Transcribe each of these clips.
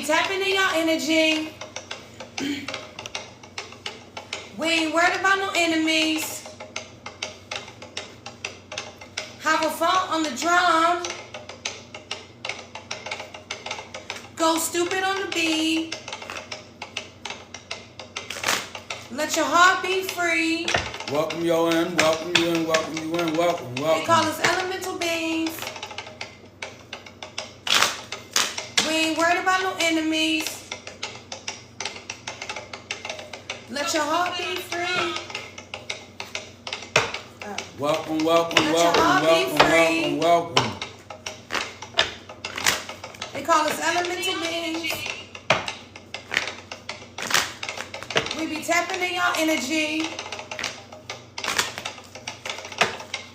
tapping in your energy. We ain't worried about no enemies. Have a funk on the drum. Go stupid on the beat. Let your heart be free. Welcome you in, welcome you in, welcome you in, welcome. They call us elemental beings. We ain't worried about no enemies. Let your heart be free. Welcome, welcome, welcome, welcome, welcome. They call us elemental beings. We be tapping in your energy.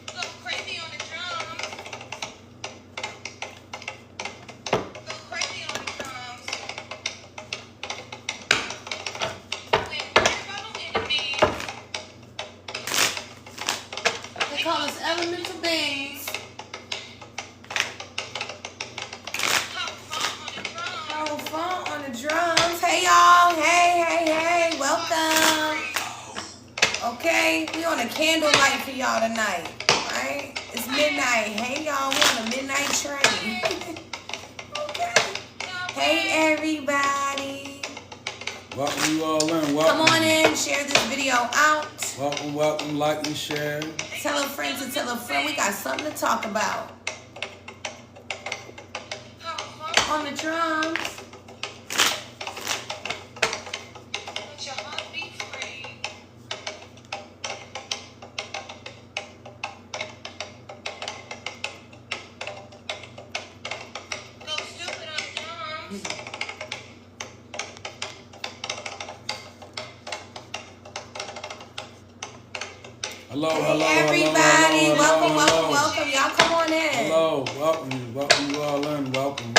Go crazy on the drums. Go crazy on the drums. We ain't worried about no enemies. They call us elemental beings. Have fun on the drums. On the drums. Hey y'all. Hey. Welcome. Okay, we on a candlelight for y'all tonight. Right? It's midnight. Hey y'all, we on a midnight train. Okay. Hey everybody. Welcome you all in, welcome. Come on in, share this video out. Welcome, welcome, like and share. Tell a friend to tell a friend. We got something to talk about. On the drums. Let your heart be free. Go stupid on the drums. Hello, Hey hello, everybody. hello, Welcome, hello, welcome. Y'all come on in. Hello, welcome you all in, welcome.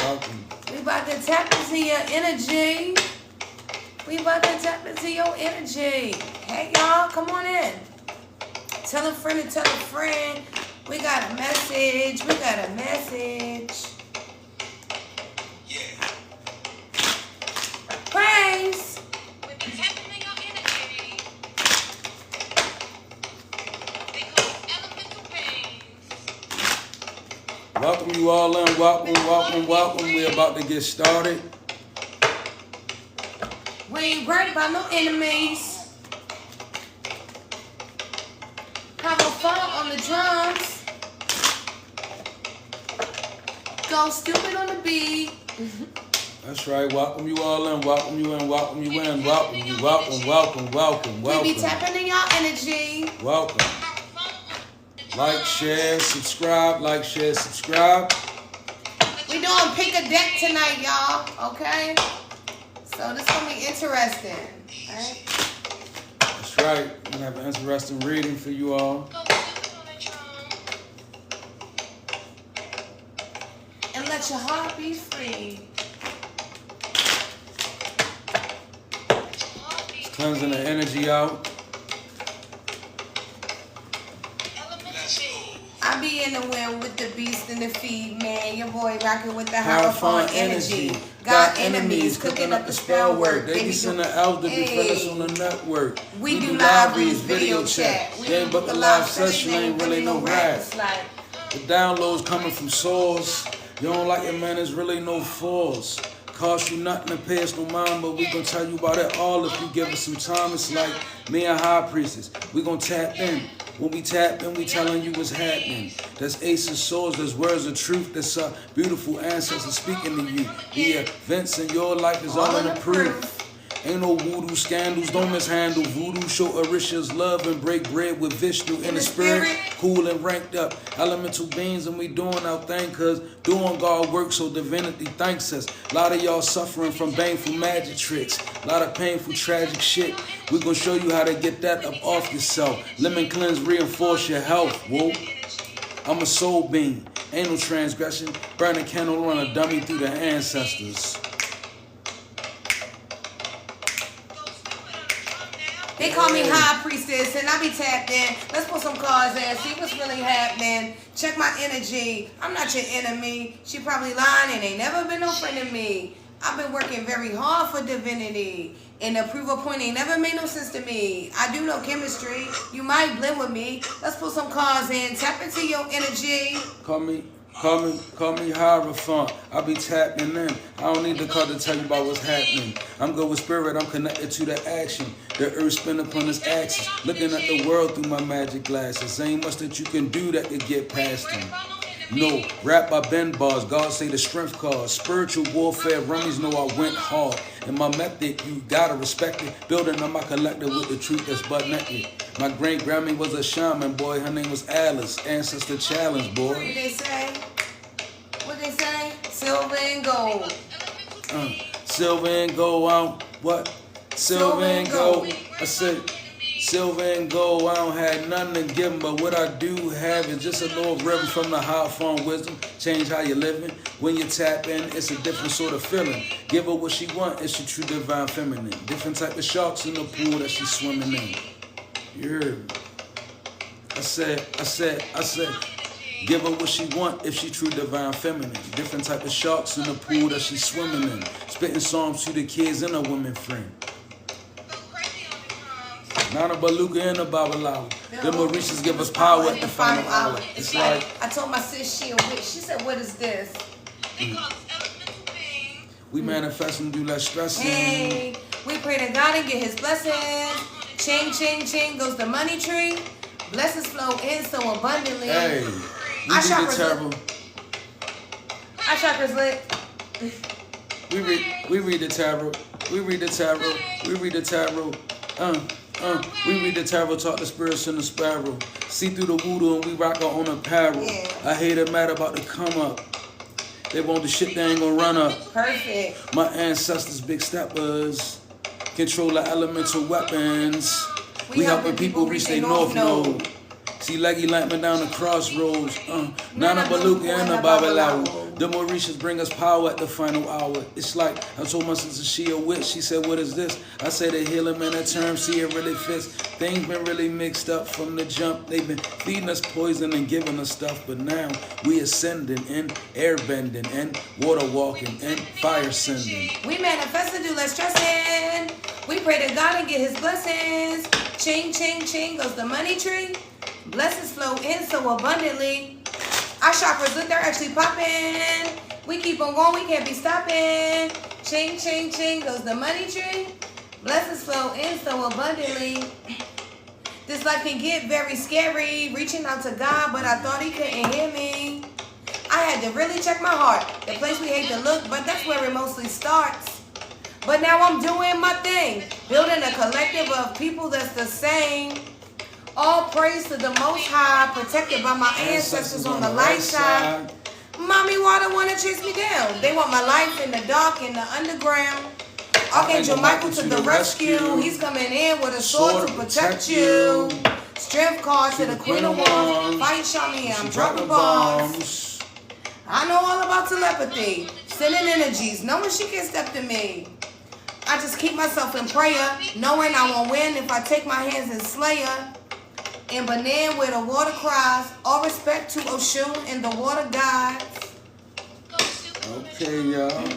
We about to tap into your energy. We about to tap into your energy. Hey y'all, come on in. Tell a friend to tell a friend. We got a message. Praise. We be tapping in your energy. They call us elemental beings. Welcome you all in, welcome. We're about to get started. We ain't worried about no enemies. Have a fun on the drums. Go stupid on the beat. That's right, welcome you all in, welcome you in, welcome. We be tapping in your energy. Welcome. Have fun on the Like, drums. share, subscribe. We doing pick a deck tonight, y'all. Okay? So this gonna be interesting. Alright? That's right, we're gonna have an interesting reading for you all. Go stupid on the drums. And let your heart be free. Let your heart be Cleansing the energy out. elemental beings. I be in the wind with the beast and the feed, man. Your boy rocking with the Have fun fun energy. Got enemies cooking up the spell work. They be sending out to be friends on the network. We do live reads, video chat. We ain't book a live session, ain't really no rap. It's like, The downloads coming from source. You don't like it, man, there's really no force. Cost you nothing to pay us no mind, but we gon' tell you about it all if you give us some time. It's like me and High Priestess. We gon' tap in. When we tap in, we telling you what's happening. That's Ace of Swords, that's words of truth. That's a beautiful ancestor speaking to you. The events in your life is all in the proof. Ain't no voodoo scandals, don't mishandle voodoo. Show Orisha's love and break bread with Vishnu in the spirit. Cool and ranked up, elemental beings, and we doing our thing, cause doing God work, so divinity thanks us. A lot of y'all suffering from baneful magic tricks, a lot of painful tragic shit. We gonna show you how to get that up off yourself. Lemon cleanse, reinforce your health, whoa. I'm a soul being, ain't no transgression. Burn a candle on a dummy through the ancestors. they call me High Priestess, and I be tapped in. Let's put some cards in, see what's really happening. Check my energy. I'm not your enemy. She probably lying and ain't never been no friend of me. I've been working very hard for divinity. And the approval point ain't never made no sense to me. I do know chemistry. You might blend with me. Let's put some cards in. Tap into your energy. Call me Hierophant. I be tapping in. I don't need the card to tell you about what's happening. I'm good with spirit. I'm connected to the action. The earth spin upon its axis. Looking at the world through my magic glasses. Ain't much that you can do that could get past them. No, rap by Ben Bars. God say the strength cause. Spiritual warfare. Rummies know I went hard. And my method, you gotta respect it. Building on my collective with the truth that's butt naked. My great Grammy was a shaman, boy. Her name was Alice. Ancestor challenge, boy. What did they say? What they say? Silver and gold. Silver and gold, I don't, what? Silver and gold. I said, silver and gold, I don't have nothing to give 'em, but what I do have is just a little ribbon from the high form wisdom. Change how you living. When you tap in, it's a different sort of feeling. Give her what she want, it's your true divine feminine. Different type of sharks in the pool that she's swimming in. You heard me? I said, give her what she want if she true divine feminine. Different type of sharks in the pool that she's swimming in. Spitting psalms to the kids and a women friend. Nana Baluga and the Babalawa. The Mauritius give us power at the final hour. It's like I told my sis she a witch. She said, "What is this?" we manifest and do less stressing. Hey, we pray to God and get His blessings. Ching, ching, ching goes the money tree. Blessings flow in so abundantly. Hey, we Our read the chakras tarot. Our chakras lit. We read the tarot. We read the tarot. We read the tarot. We read the tarot, talk the spirits in the sparrow. See through the voodoo and we rock our own apparel. Yeah. I hate it mad about to come up. They want the shit, they ain't gonna run up. Perfect. My ancestors, big steppers, control the elemental weapons. We helping people reach their north node. See Leggy Lampman down the crossroads. Nana Baluka and the Babalawo. The Mauritius bring us power at the final hour. It's like, I told my sister she a witch. She said, what is this? I said, a healing man, that term, see it really fits. Things been really mixed up from the jump. They've been feeding us poison and giving us stuff. But now we ascending and air bending and water walking and fire sending. We manifest and do less stressing. We pray to God and get His blessings. Ching, ching, ching goes the money tree. Blessings flow in so abundantly. Our chakras, look, they're actually popping. We keep on going, we can't be stopping. Ching, ching, ching goes the money tree. Blessings flow in so abundantly. This life can get very scary. Reaching out to God, but I thought He couldn't hear me. I had to really check my heart. The place we hate to look, but that's where it mostly starts. But now I'm doing my thing. Building a collective of people that's the same. All praise to the Most High, protected by my ancestors on the light side. Mommy Water wanna chase me down. They want my life in the dark, in the underground. Archangel Michael to the rescue. He's coming in with a sword to protect you. Strength card to the Queen of Wands. Fight Shami, I'm dropping bombs. I know all about telepathy. Sending energies, knowing she can step to me. I just keep myself in prayer, knowing I won't win if I take my hands and slay her. In Benin where the water cries, all respect to Oshun and the water gods. Okay, y'all.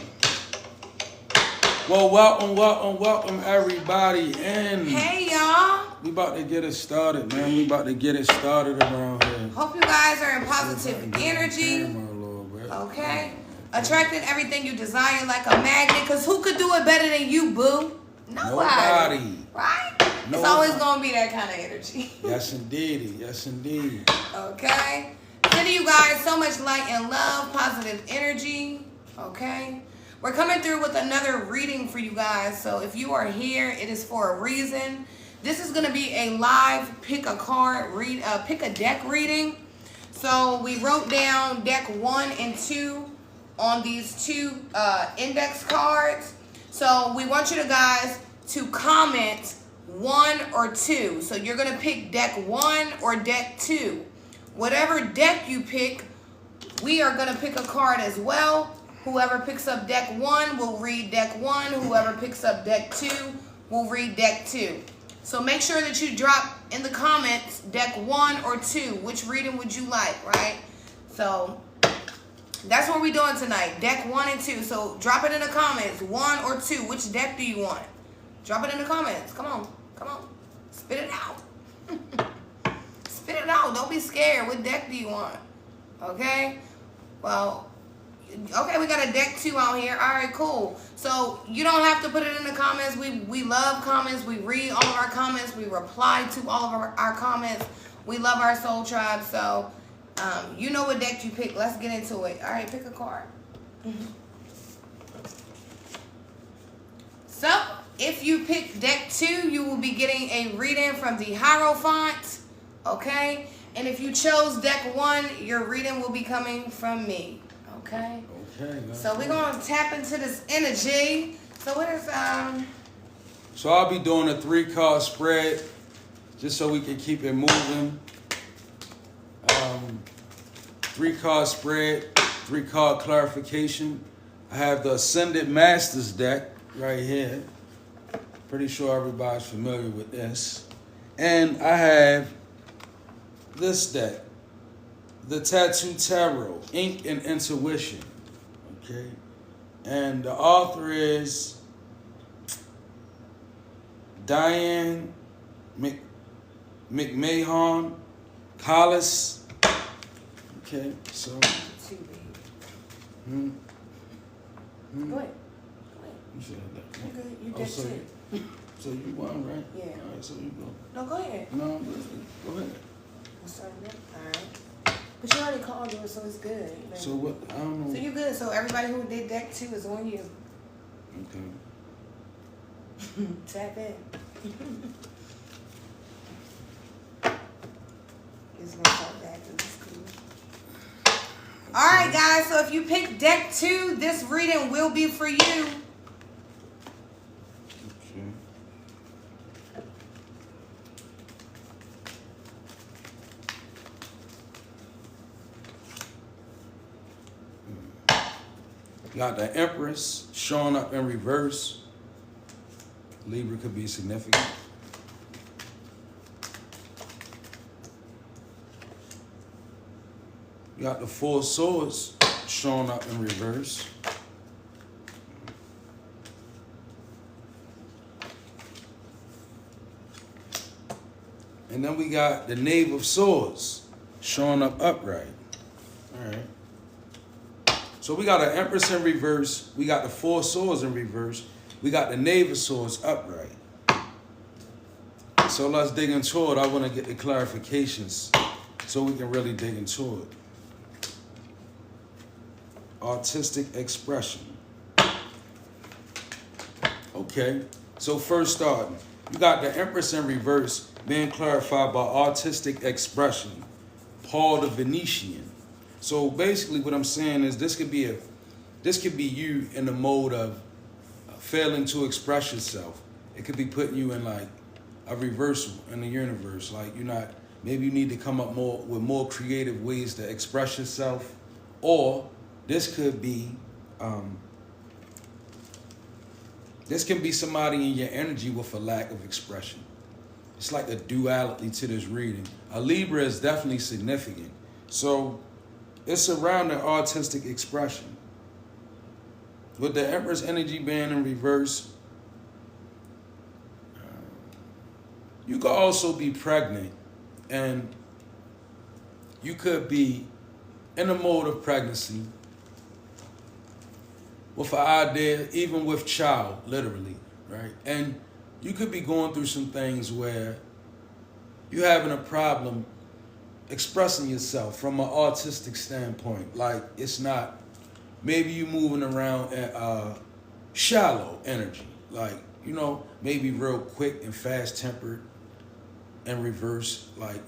Well, welcome everybody in. Hey, y'all. We about to get it started, man. We about to get it started around here. Hope you guys are in positive energy. Okay. Attracting everything you desire like a magnet, because who could do it better than you, boo? Nobody. Right? Nobody. It's always going to be that kind of energy. Yes, indeed. Yes, indeed. Okay. Sending you guys so much light and love, positive energy. Okay. We're coming through with another reading for you guys. So if you are here, it is for a reason. This is going to be a live pick a card, pick a deck reading. So we wrote down deck 1 and 2 on these two index cards. So we want you guys to comment 1 or 2. So you're going to pick deck 1 or deck 2. Whatever deck you pick, we are going to pick a card as well. Whoever picks up deck 1 will read deck 1. Whoever picks up deck 2 will read deck 2. So make sure that you drop in the comments deck 1 or 2. Which reading would you like, right? So That's what we're doing tonight. Deck 1 and 2. So drop it in the comments. 1 or 2. Which deck do you want? Drop it in the comments. Come on. Come on. Spit it out. Spit it out. Don't be scared. What deck do you want? Okay? Well, okay, we got a deck 2 out here. All right, cool. So you don't have to put it in the comments. We love comments. We read all of our comments. We reply to all of our comments. We love our soul tribe. So you know what deck you pick. Let's get into it. All right, pick a card. So if you pick deck 2, you will be getting a reading from the Hierophant. Okay? And if you chose deck 1, your reading will be coming from me. Okay? Okay. So we're going to tap into this energy. So what is, So I'll be doing a 3-card spread just so we can keep it moving. 3-card spread, 3-card clarification. I have the Ascended Masters deck right here. Pretty sure everybody's familiar with this. And I have this deck, the Tattoo Tarot, Ink and Intuition. Okay. And the author is Diane McMahon Collis. Okay, so. too big. Hmm. Go ahead. You said that. You good. You Oh, deck so 2. So you won, right? Yeah. All right, so you go. No, go ahead. No, I'm listening. Go ahead. We'll start it. All right. But you already called it, so it's good. Like, So what? I don't know. so you good. So everybody who did deck 2 is on you. Okay. Tap in. It's gonna start back in the school. All right, guys. So if you pick deck 2, this reading will be for you. Okay. Got the Empress showing up in reverse. Libra could be significant. Got the Four of Swords showing up in reverse. And then we got the Knave of Swords showing up upright. All right. So we got an Empress in reverse. We got the Four of Swords in reverse. We got the Knave of Swords upright. So let's dig into it. I want to get the clarifications so we can really dig into it. Artistic expression. Okay, so first starting, you got the Empress in reverse being clarified by artistic expression, Paul the Venetian. So basically what I'm saying is this could be you in the mode of failing to express yourself. It could be putting you in like a reversal in the universe. Like maybe you need to come up with more creative ways to express yourself. Or this could be, this can be somebody in your energy with a lack of expression. It's like a duality to this reading. A Libra is definitely significant. So it's around the artistic expression. With the Empress energy being in reverse, you could also be pregnant, and you could be in a mode of pregnancy with an idea, even with child, literally, right? And you could be going through some things where you're having a problem expressing yourself from an artistic standpoint. Like it's not, maybe you moving around at shallow energy, like, maybe real quick and fast-tempered and reverse. Like,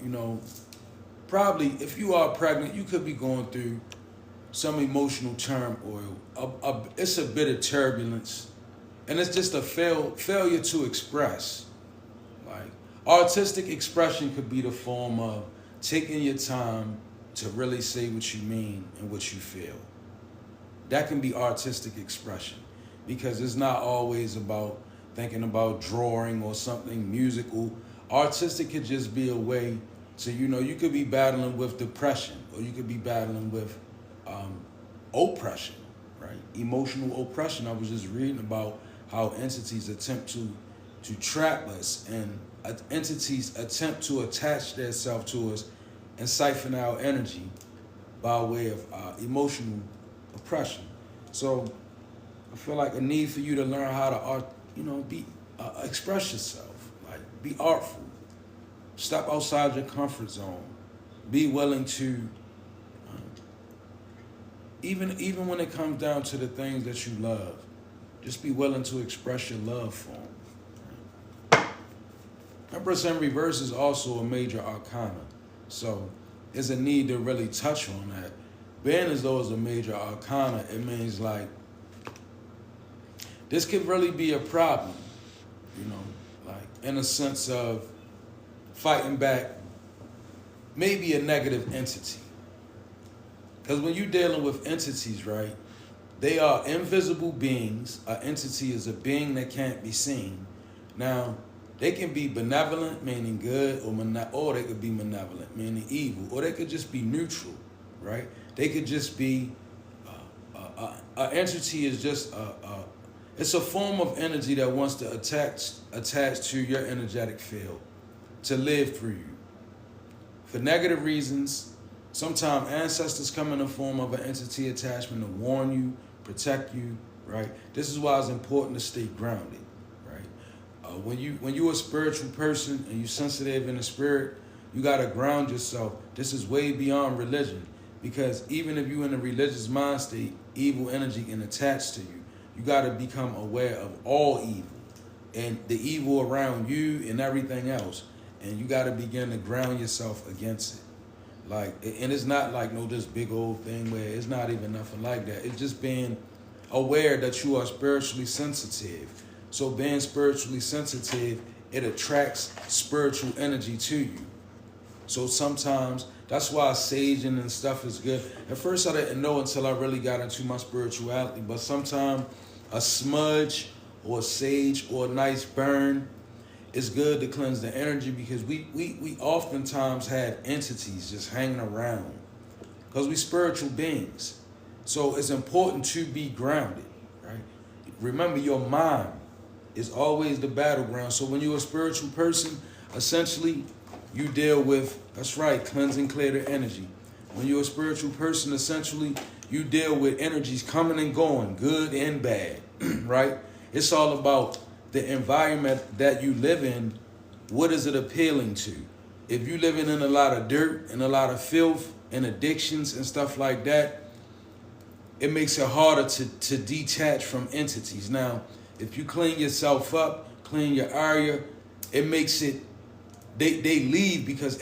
probably if you are pregnant, you could be going through some emotional turmoil. It's a bit of turbulence, and it's just a failure to express. Like artistic expression could be the form of taking your time to really say what you mean and what you feel. That can be artistic expression, because it's not always about thinking about drawing or something musical. Artistic could just be a way to, you could be battling with depression, or you could be battling with oppression, right? Emotional oppression. I was just reading about how entities attempt to trap us, and entities attempt to attach themselves to us and siphon our energy by way of emotional oppression. So I feel like a need for you to learn how to, be express yourself, like be artful, step outside your comfort zone, be willing to, even when it comes down to the things that you love, just be willing to express your love for them. Empress in reverse is also a major arcana, so there's a need to really touch on that. Being as though it's a major arcana, it means like this could really be a problem, like in a sense of fighting back maybe a negative entity. Because when you're dealing with entities, right, they are invisible beings. An entity is a being that can't be seen. Now, they can be benevolent, meaning good, or they could be malevolent, meaning evil, or they could just be neutral, right? They could just be, an entity is just, it's a form of energy that wants to attach to your energetic field, to live through you. For negative reasons, sometimes ancestors come in the form of an entity attachment to warn you, protect you, right? This is why it's important to stay grounded, right? When you're a spiritual person and you're sensitive in the spirit, you got to ground yourself. This is way beyond religion, because even if you're in a religious mind state, evil energy can attach to you. You got to become aware of all evil and the evil around you and everything else. And you got to begin to ground yourself against it. And it's not like this big old thing where it's not even nothing like that. It's just being aware that you are spiritually sensitive. So being spiritually sensitive, it attracts spiritual energy to you. So sometimes that's why saging and stuff is good. At first I didn't know until I really got into my spirituality, but sometimes a smudge or a sage or a nice burn is good to cleanse the energy, because we oftentimes have entities just hanging around because we spiritual beings. So it's important to be grounded, right? Remember, your mind is always the battleground. So when you're a spiritual person, essentially you deal with, that's right, cleansing, clear the energy. When you're a spiritual person, essentially you deal with energies coming and going, good and bad, right? It's all about the environment that you live in. What is it appealing to? If you're living in a lot of dirt and a lot of filth and addictions and stuff like that, it makes it harder to detach from entities. Now, if you clean yourself up, clean your area, it makes it, they leave, because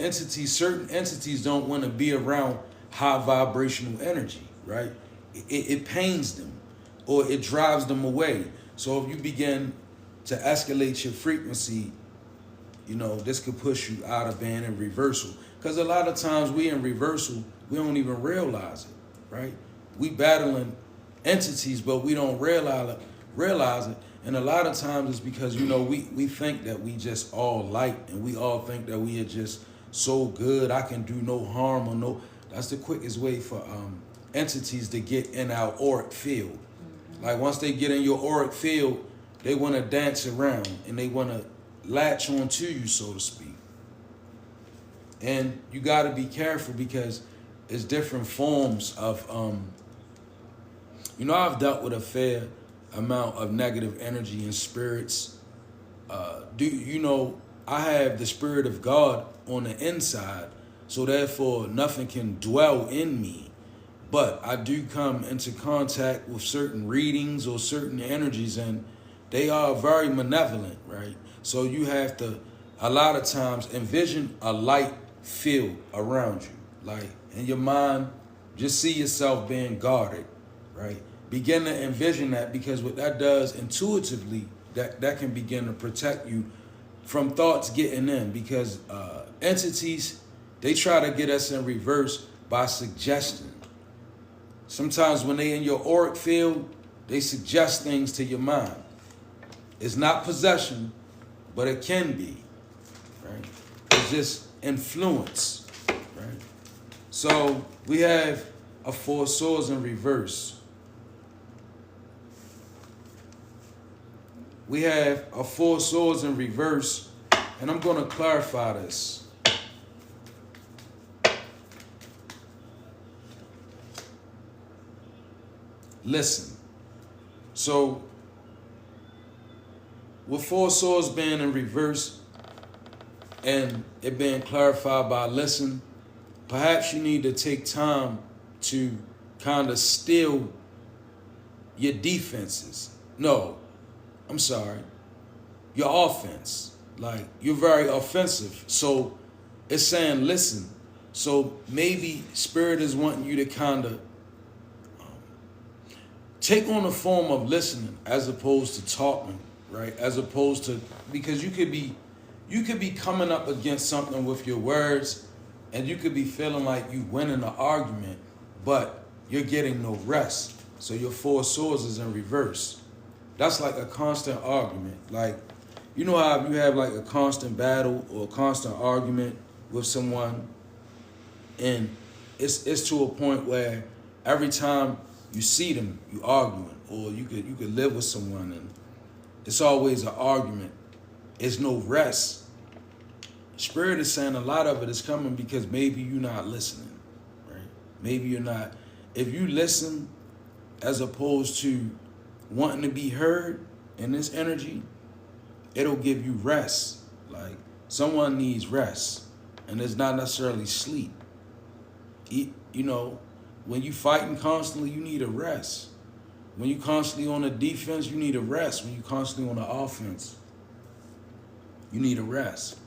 certain entities don't want to be around high vibrational energy, right? It pains them or it drives them away. So if you begin to escalate your frequency, this could push you out of being in reversal. Because a lot of times we in reversal, we don't even realize it, right? We battling entities, but we don't realize it. And a lot of times it's because, we think that we just all light, and we all think that we are just so good, I can do no harm or no. That's the quickest way for entities to get in our auric field. Like once they get in your auric field, they want to dance around and they want to latch onto you, so to speak. And you got to be careful, because it's different forms of, I've dealt with a fair amount of negative energy and spirits. I have the Spirit of God on the inside, so therefore nothing can dwell in me. But I do come into contact with certain readings or certain energies, and they are very malevolent, right? So you have to, a lot of times, envision a light field around you. Like in your mind, just see yourself being guarded, right? Begin to envision that, because what that does intuitively, that can begin to protect you from thoughts getting in. Because entities, they try to get us in reverse by suggestion. Sometimes when they in your auric field, they suggest things to your mind. It's not possession, but it can be, right? It's just influence, right? So we have a Four of Swords in reverse. We have a Four of Swords in reverse, and I'm going to clarify this. Listen. So, with Four of Swords being in reverse and it being clarified by listen, perhaps you need to take time to kind of still your defenses. No, I'm sorry. Your offense. Like, you're very offensive. So, it's saying listen. So, maybe Spirit is wanting you to kind of take on the form of listening as opposed to talking, right? As opposed to, because you could be coming up against something with your words, and you could be feeling like you winning the argument, but you're getting no rest. So your Four of Swords is in reverse. That's like a constant argument. Like, you know how you have like a constant battle or a constant argument with someone, and it's to a point where every time you see them, you arguing, or you could live with someone and it's always an argument. It's no rest. Spirit is saying a lot of it is coming because maybe you're not listening, right? Maybe you're not. If you listen as opposed to wanting to be heard in this energy, it'll give you rest. Like, someone needs rest, and it's not necessarily sleep. You know, when you fighting constantly, you need a rest. When you constantly on the defense, you need a rest. When you constantly on the offense, you need a rest.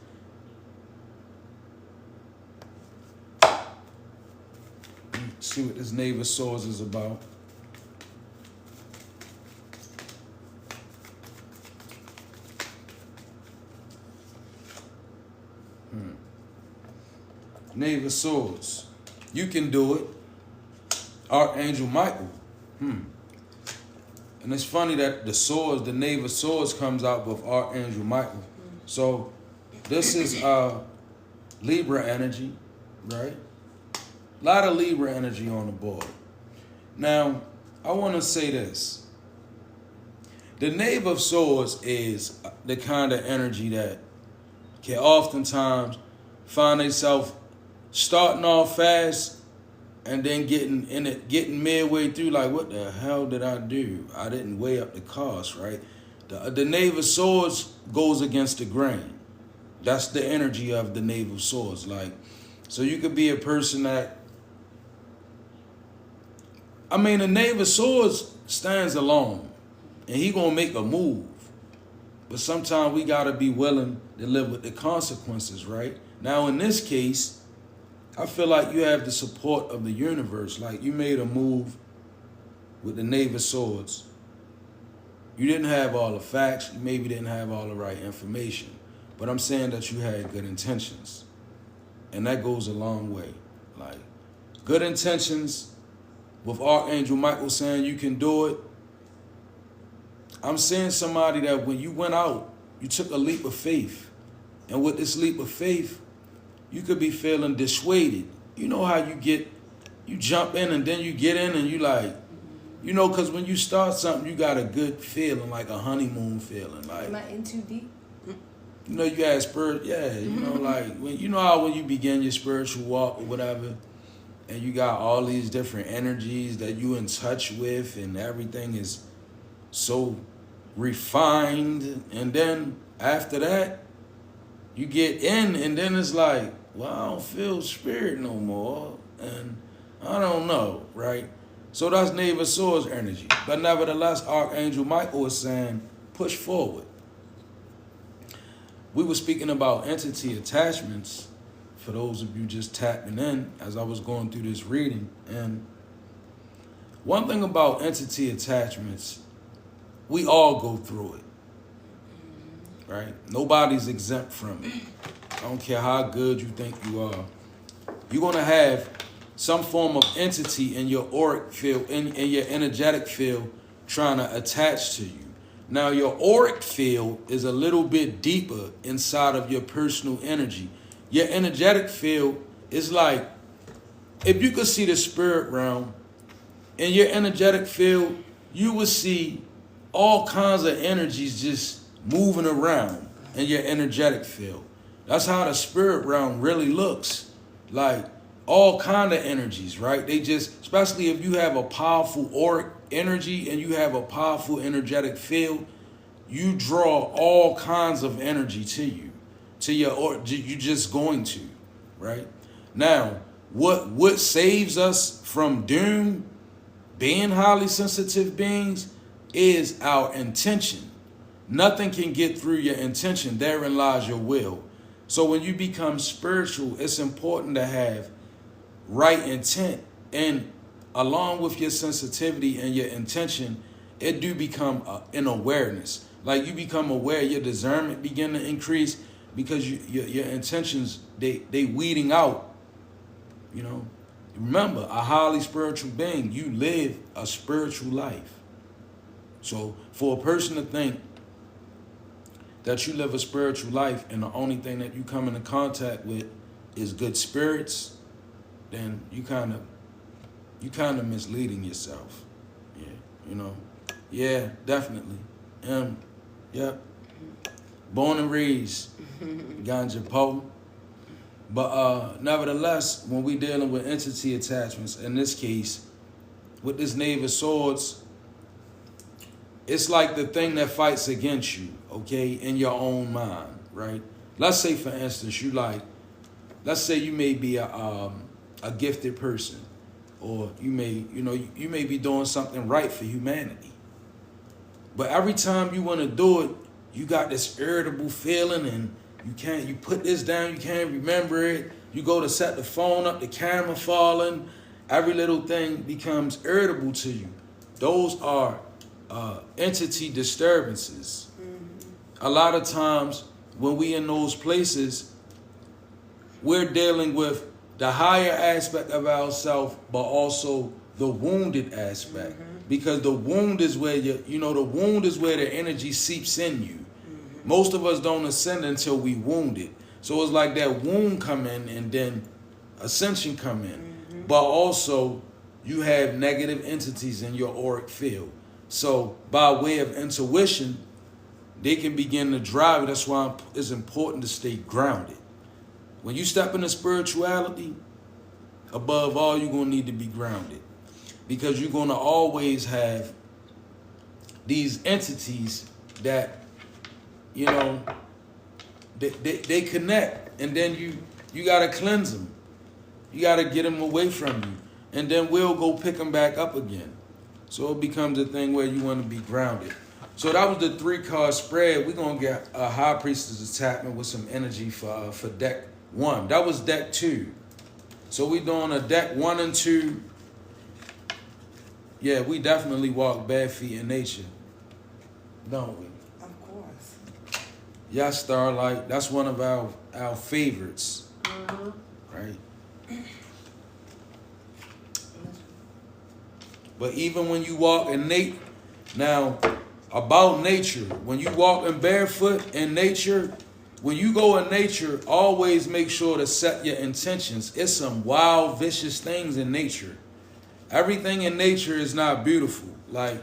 Let's see what this Knave of Swords is about. Knave of Swords. You can do it. Archangel Michael. And it's funny that the Knave of Swords comes out with Archangel Michael. So this is Libra energy, right? A lot of Libra energy on the board. Now, I want to say this. The Knave of Swords is the kind of energy that can oftentimes find itself starting off fast and then getting midway through, like, what the hell did I do? I didn't weigh up the cost, right? The Knave of Swords goes against the grain. That's the energy of the Knave of Swords. Like, so you could be a person that, I mean, the Knave of Swords stands alone, and he gonna make a move. But sometimes we gotta be willing to live with the consequences, right? Now, in this case, I feel like you have the support of the universe. Like, you made a move with the Knave of Swords. You didn't have all the facts. You maybe didn't have all the right information. But I'm saying that you had good intentions. And that goes a long way. Like, good intentions with Archangel Michael saying you can do it. I'm seeing somebody that when you went out, you took a leap of faith. And with this leap of faith, you could be feeling dissuaded. You know how you jump in and then you get in and you like, you know, because when you start something, you got a good feeling, like a honeymoon feeling. Like, am I in too deep? You know, you had you know, like, you know how when you begin your spiritual walk or whatever, and you got all these different energies that you in touch with and everything is so refined, and then after that, you get in, and then it's like, well, I don't feel spirit no more, and I don't know, right? So that's Knave of Swords energy. But nevertheless, Archangel Michael is saying, push forward. We were speaking about entity attachments, for those of you just tapping in as I was going through this reading. And one thing about entity attachments, we all go through it. Right? Nobody's exempt from it. I don't care how good you think you are. You're going to have some form of entity in your auric field, in your energetic field, trying to attach to you. Now, your auric field is a little bit deeper inside of your personal energy. Your energetic field is like if you could see the spirit realm in your energetic field, you would see all kinds of energies just moving around in your energetic field. That's how the spirit realm really looks. Like all kind of energies, right? They just, especially if you have a powerful auric energy and you have a powerful energetic field, you draw all kinds of energy to you, to your, or you just going to, right? Now, what saves us from doom, being highly sensitive beings, is our intention. Nothing can get through your intention. Therein lies your will. So when you become spiritual, it's important to have right intent, and along with your sensitivity and your intention, it do become an awareness. Like you become aware, your discernment begin to increase because your intentions, they weeding out. You know, remember, a highly spiritual being, you live a spiritual life. So for a person to think that you live a spiritual life and the only thing that you come into contact with is good spirits, then you kind of misleading yourself. Yeah, you know. Yeah, definitely. Yep. Born and raised Ganja Po. But nevertheless, when we dealing with entity attachments, in this case, with this Knave of Swords, it's like the thing that fights against you, okay, in your own mind, right? Let's say, for instance, let's say you may be a gifted person, or you may be doing something right for humanity. But every time you want to do it, you got this irritable feeling, and you put this down, you can't remember it. You go to set the phone up, the camera falling, every little thing becomes irritable to you. Those are entity disturbances. A lot of times when we in those places, we're dealing with the higher aspect of ourselves, but also the wounded aspect. Because the wound is where the wound is where the energy seeps in you. Most of us don't ascend until we wounded. So it's like that wound come in and then ascension come in. But also you have negative entities in your auric field. So by way of intuition, they can begin to drive it. That's why it's important to stay grounded. When you step into spirituality, above all, you're going to need to be grounded. Because you're going to always have these entities that, they connect. And then you got to cleanse them. You got to get them away from you. And then we'll go pick them back up again. So it becomes a thing where you want to be grounded. So that was the 3-card spread. We're going to get a High Priestess attachment with some energy for deck 1. That was deck 2. So we're doing a deck 1 and 2. Yeah, we definitely walk bare feet in nature, don't we? Of course. Yeah, Starlight, that's one of our favorites, right? But even when you walk in now, about nature, when you walk in barefoot in nature, when you go in nature, always make sure to set your intentions. It's some wild, vicious things in nature. Everything in nature is not beautiful. Like,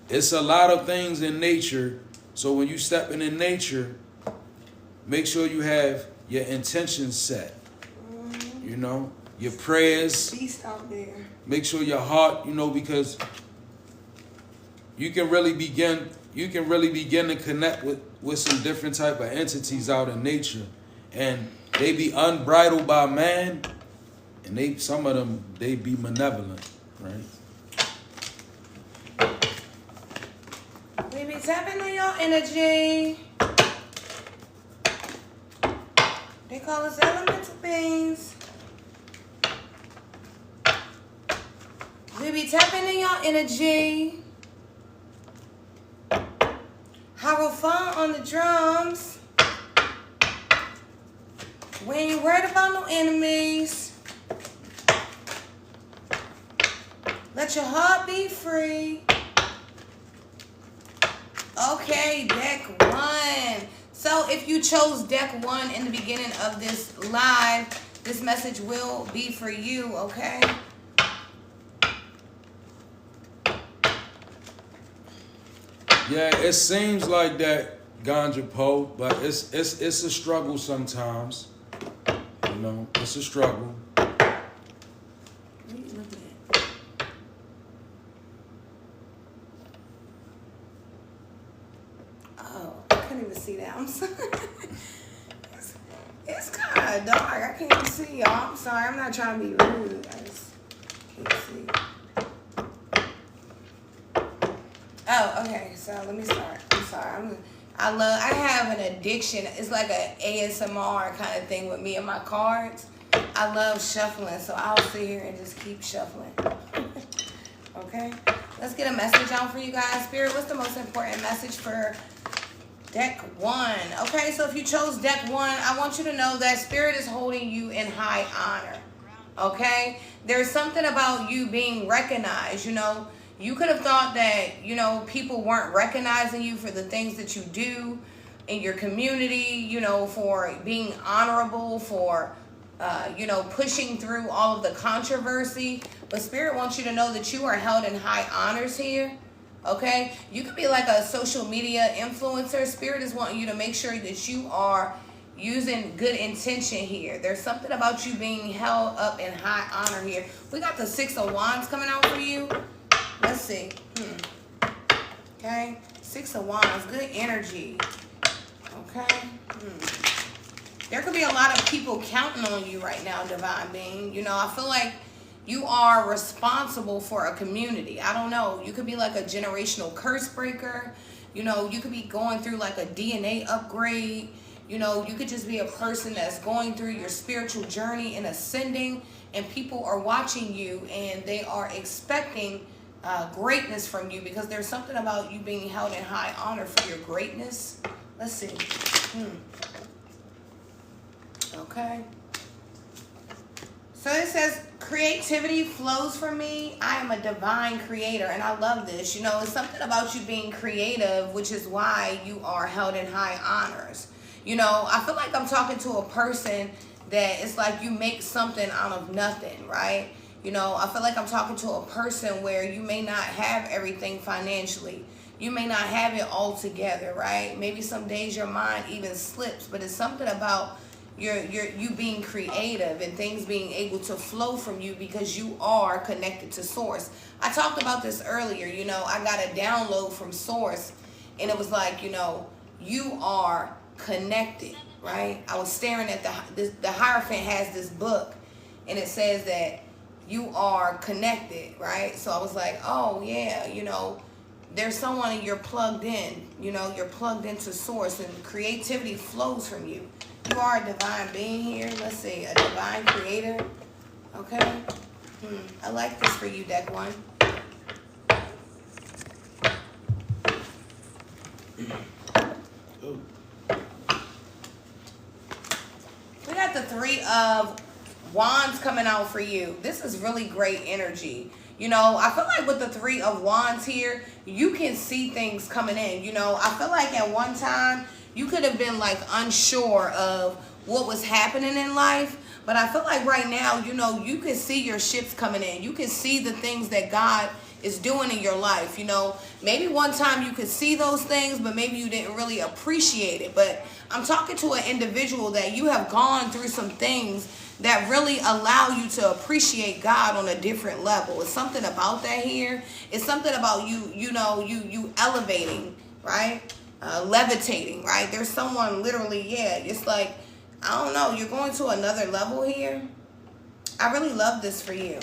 it's a lot of things in nature. So when you step in nature, make sure you have your intentions set. Your prayers. Beast out there. Make sure your heart, because you can really begin to connect with some different type of entities out in nature. And they be unbridled by man. And some of them, they be malevolent, right? We be tapping on your energy. They call us elemental beings. We be tapping in your energy. Hierophant on the drums. We ain't worried about no enemies. Let your heart be free. Okay, deck 1. So if you chose deck 1 in the beginning of this live, This message will be for you, okay? Yeah, it seems like that, Ganja Poe, but it's a struggle sometimes. You know, it's a struggle. What are you looking at? Oh, I couldn't even see that. I'm sorry. It's kind of dark. I can't even see y'all. I'm sorry. I'm not trying to be rude. I just can't see. Oh, okay. So let me start. I'm sorry. I have an addiction. It's like an ASMR kind of thing with me and my cards. I love shuffling, so I'll sit here and just keep shuffling. Okay? Let's get a message on for you guys. Spirit, what's the most important message for deck 1? Okay, so if you chose deck 1, I want you to know that Spirit is holding you in high honor. Okay? There's something about you being recognized, you know. You could have thought that, you know, people weren't recognizing you for the things that you do in your community, you know, for being honorable, for, you know, pushing through all of the controversy. But Spirit wants you to know that you are held in high honors here. Okay? You could be like a social media influencer. Spirit is wanting you to make sure that you are using good intention here. There's something about you being held up in high honor here. We got the 6 of Wands coming out for you. Let's see. Okay. 6 of Wands. Good energy. Okay. There could be a lot of people counting on you right now, Divine Being. You know, I feel like you are responsible for a community. I don't know. You could be like a generational curse breaker. You know, you could be going through like a DNA upgrade. You know, you could just be a person that's going through your spiritual journey and ascending, and people are watching you and they are expecting greatness from you, because there's something about you being held in high honor for your greatness. Let's see. Okay. So it says, creativity flows from me. I am a divine creator, and I love this. You know, it's something about you being creative, which is why you are held in high honors. You know, I feel like I'm talking to a person that it's like you make something out of nothing, right? You know, I feel like I'm talking to a person where you may not have everything financially. You may not have it all together, right? Maybe some days your mind even slips, but it's something about you being creative and things being able to flow from you because you are connected to Source. I talked about this earlier. You know, I got a download from Source, and it was like, you know, you are connected, right? I was staring at the Hierophant has this book, and it says that you are connected, right? So I was like, oh yeah, you know, there's someone and you're plugged in. You know, you're plugged into Source, and creativity flows from you. You are a divine being here. Let's see, a divine creator. Okay. I like this for you, deck 1. We got the 3 of Wands coming out for you. This is really great energy. You know, I feel like with the 3 of Wands here, you can see things coming in. You know, I feel like at one time you could have been like unsure of what was happening in life. But I feel like right now, you know, you can see your ships coming in. You can see the things that God is doing in your life. You know, maybe one time you could see those things, but maybe you didn't really appreciate it. But I'm talking to an individual that you have gone through some things that really allow you to appreciate God on a different level. It's something about that here. It's something about you, you know, you elevating, right? Levitating, right? There's someone literally, yeah, it's like, I don't know, you're going to another level here. I really love this for you,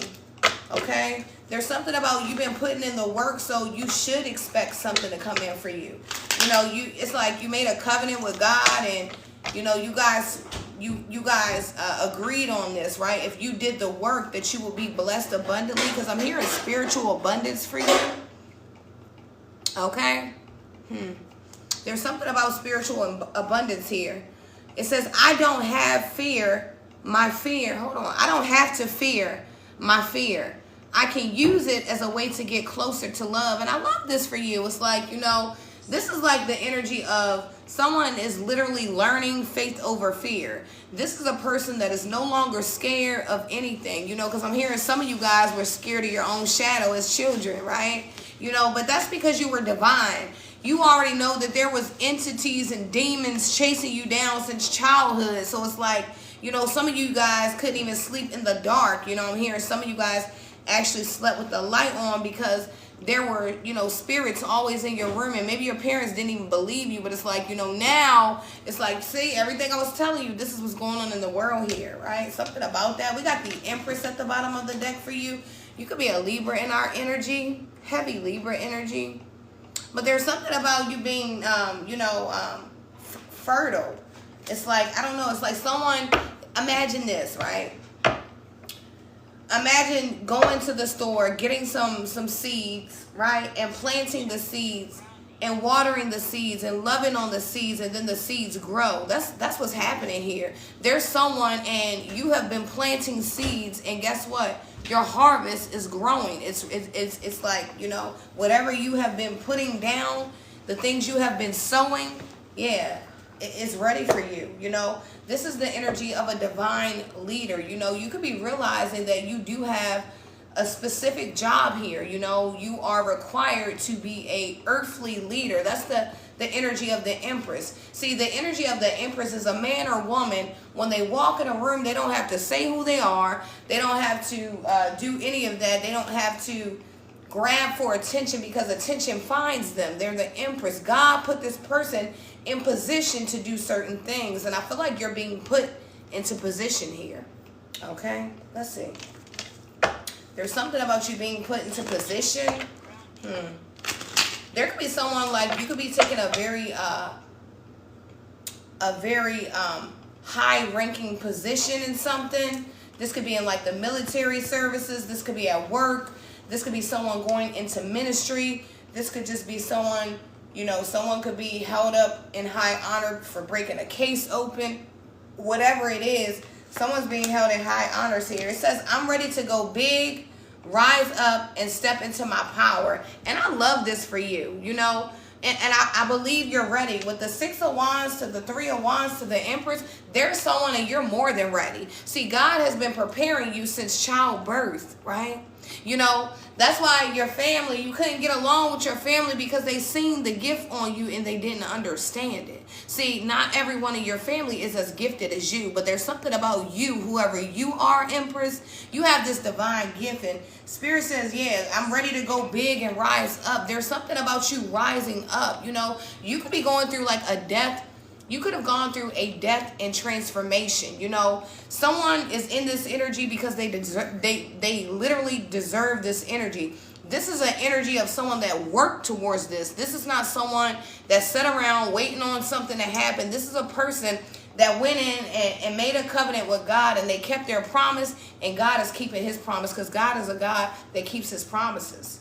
okay? There's something about you been putting in the work, so you should expect something to come in for you. You know, it's like you made a covenant with God, and, you know, you guys agreed on this, right? If you did the work, that you will be blessed abundantly, because I'm hearing spiritual abundance for you, okay? There's something about spiritual abundance here. It says, I don't have fear, my fear. Hold on. I don't have to fear my fear. I can use it as a way to get closer to love. And I love this for you. It's like, you know, This is like the energy of someone is literally learning faith over fear. This is a person that is no longer scared of anything, you know, because I'm hearing some of you guys were scared of your own shadow as children, right? You know, but that's because you were divine. You already know that there was entities and demons chasing you down since childhood. So it's like, you know, some of you guys couldn't even sleep in the dark. You know, I'm hearing some of you guys actually slept with the light on because there were, you know, spirits always in your room, and maybe your parents didn't even believe you, but it's like, you know, now it's like, see, everything I was telling you, this is what's going on in the world here, right? Something about that. We got the Empress at the bottom of the deck for you. You could be a Libra in our energy, heavy Libra energy, but there's something about you being, fertile. It's like, I don't know, it's like someone, imagine this, right? Imagine going to the store, getting some seeds, right? And planting the seeds and watering the seeds and loving on the seeds, and then the seeds grow. That's what's happening here. There's someone and you have been planting seeds, and guess what? Your harvest is growing. It's like, you know, whatever you have been putting down, the things you have been sowing, yeah, it's ready for you, you know. This is the energy of a divine leader. You know, you could be realizing that you do have a specific job here. You know, you are required to be a earthly leader. That's the energy of the Empress. See, the energy of the Empress is a man or woman. When they walk in a room, they don't have to say who they are. They don't have to do any of that. They don't have to grab for attention, because attention finds them. They're the Empress. God put this person in position to do certain things, and I feel like you're being put into position here. Okay, let's see. There's something about you being put into position. There could be someone, like, you could be taking a very high-ranking position in something. This could be in like the military services. This could be at work. This could be someone going into ministry. This could just be someone, you know, someone could be held up in high honor for breaking a case open. Whatever it is, someone's being held in high honors here. It says, I'm ready to go big, rise up, and step into my power. And I love this for you, you know. And I believe you're ready. With the 6 of Wands to the 3 of Wands to the Empress, there's someone and you're more than ready. See, God has been preparing you since childbirth, right? You know, that's why your family, you couldn't get along with your family because they seen the gift on you and they didn't understand it. See, not everyone in your family is as gifted as you, but there's something about you, whoever you are, Empress, you have this divine gift, and Spirit says, yeah, I'm ready to go big and rise up. There's something about you rising up. You know, you could be going through like a death. You could have gone through a death and transformation. You know, someone is in this energy because they literally deserve this energy. This is an energy of someone that worked towards this. This is not someone that sat around waiting on something to happen. This is a person that went in and made a covenant with God, and they kept their promise, and God is keeping his promise, because God is a God that keeps his promises.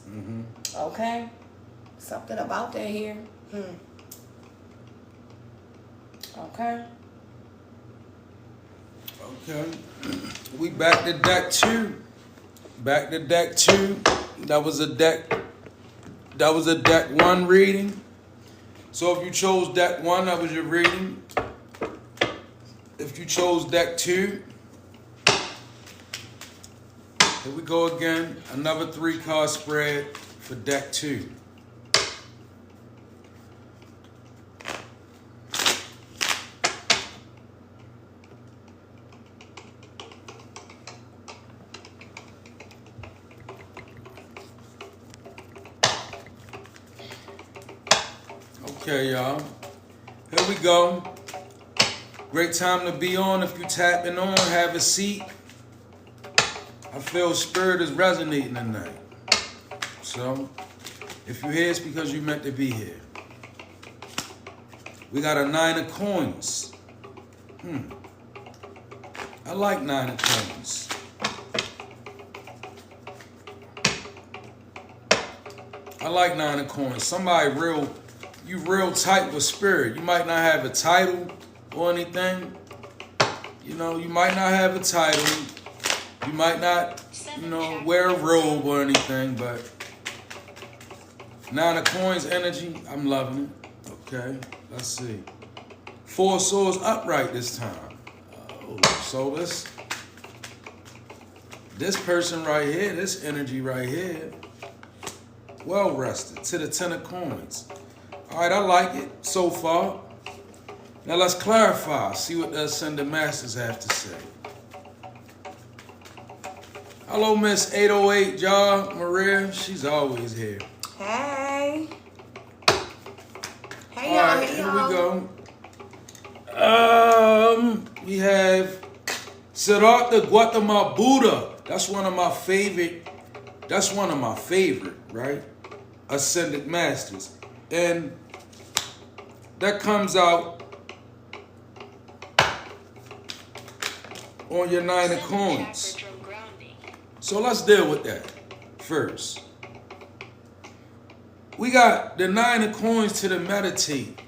Okay? Something about that here. Okay. Okay. We back to deck 2. Back to deck 2. That was a deck 1 reading. So if you chose deck 1, that was your reading. If you chose deck 2, here we go again. Another 3-card spread for deck 2. Okay, y'all. Here we go. Great time to be on. If you tapping on, have a seat. I feel Spirit is resonating tonight. So, if you're here, it's because you meant to be here. We got a 9 of coins. I like 9 of coins. I like 9 of coins. Somebody you real tight with Spirit. You might not have a title or anything. You know, you might not have a title. You might not, you know, wear a robe or anything, but Nine of Coins energy, I'm loving it. Okay, let's see. Four of Swords upright this time. Oh, so this person right here, this energy right here, well rested to the Ten of Coins. All right, I like it so far. Now let's clarify, see what the Ascended Masters have to say. Hello, Miss 808, y'all. Maria, she's always here. Hey. Hey, All y'all. right, Hey, here y'all. we go. We have Siddhartha Gautama Buddha. That's one of my favorite, right? Ascended Masters. And that comes out on your Nine of Coins. So let's deal with that first. We got the Nine of Coins to the meditate.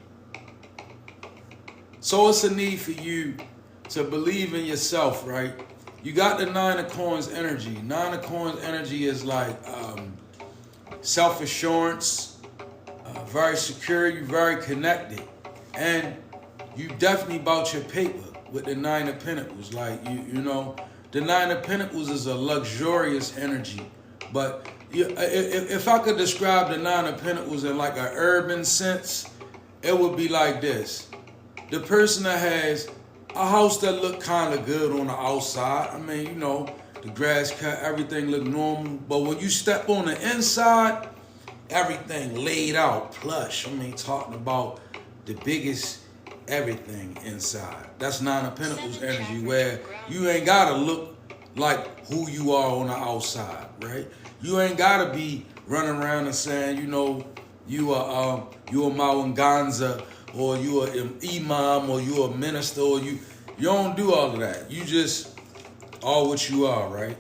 So it's a need for you to believe in yourself, right? You got the Nine of Coins energy. Nine of Coins energy is like self-assurance, very secure, you're very connected. And you definitely about your paper with the Nine of Pentacles. Like, you know, the Nine of Pentacles is a luxurious energy. But if I could describe the Nine of Pentacles in like an urban sense, it would be like this. The person that has a house that look kind of good on the outside. I mean, you know, the grass cut, everything look normal. But when you step on the inside, everything laid out, plush. I mean, talking about the biggest everything inside. That's Nine of Pentacles energy, where you ain't gotta look like who you are on the outside, right? You ain't gotta be running around and saying, you know, you are Mawanganza, or you are an imam, or you are a minister, or you don't do all of that. You just are what you are, right?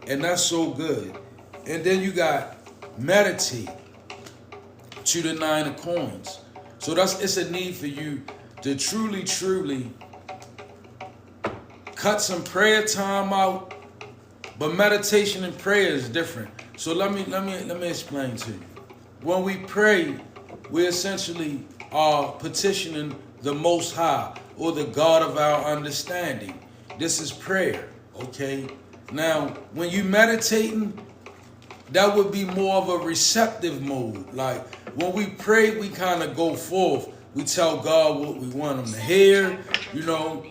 And that's so good. And then you got meditate to the Nine of Coins. So it's a need for you to truly cut some prayer time out. But meditation and prayer is different. So let me explain to you. When we pray, we essentially are petitioning the Most High, or the God of our understanding. This is prayer, okay? Now, when you meditating, that would be more of a receptive mode. Like, when we pray, we kind of go forth. We tell God what we want him to hear, you know,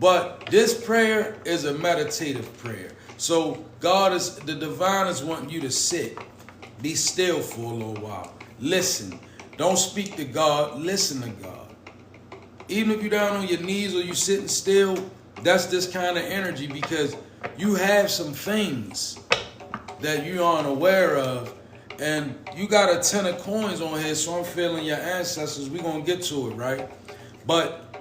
but this prayer is a meditative prayer. So the divine is wanting you to sit, be still for a little while. Listen. Don't speak to God, listen to God. Even if you're down on your knees or you sitting still, that's this kind of energy, because you have some things that you aren't aware of. And you got a Ten of Coins on here, so I'm feeling your ancestors. We're going to get to it, right? But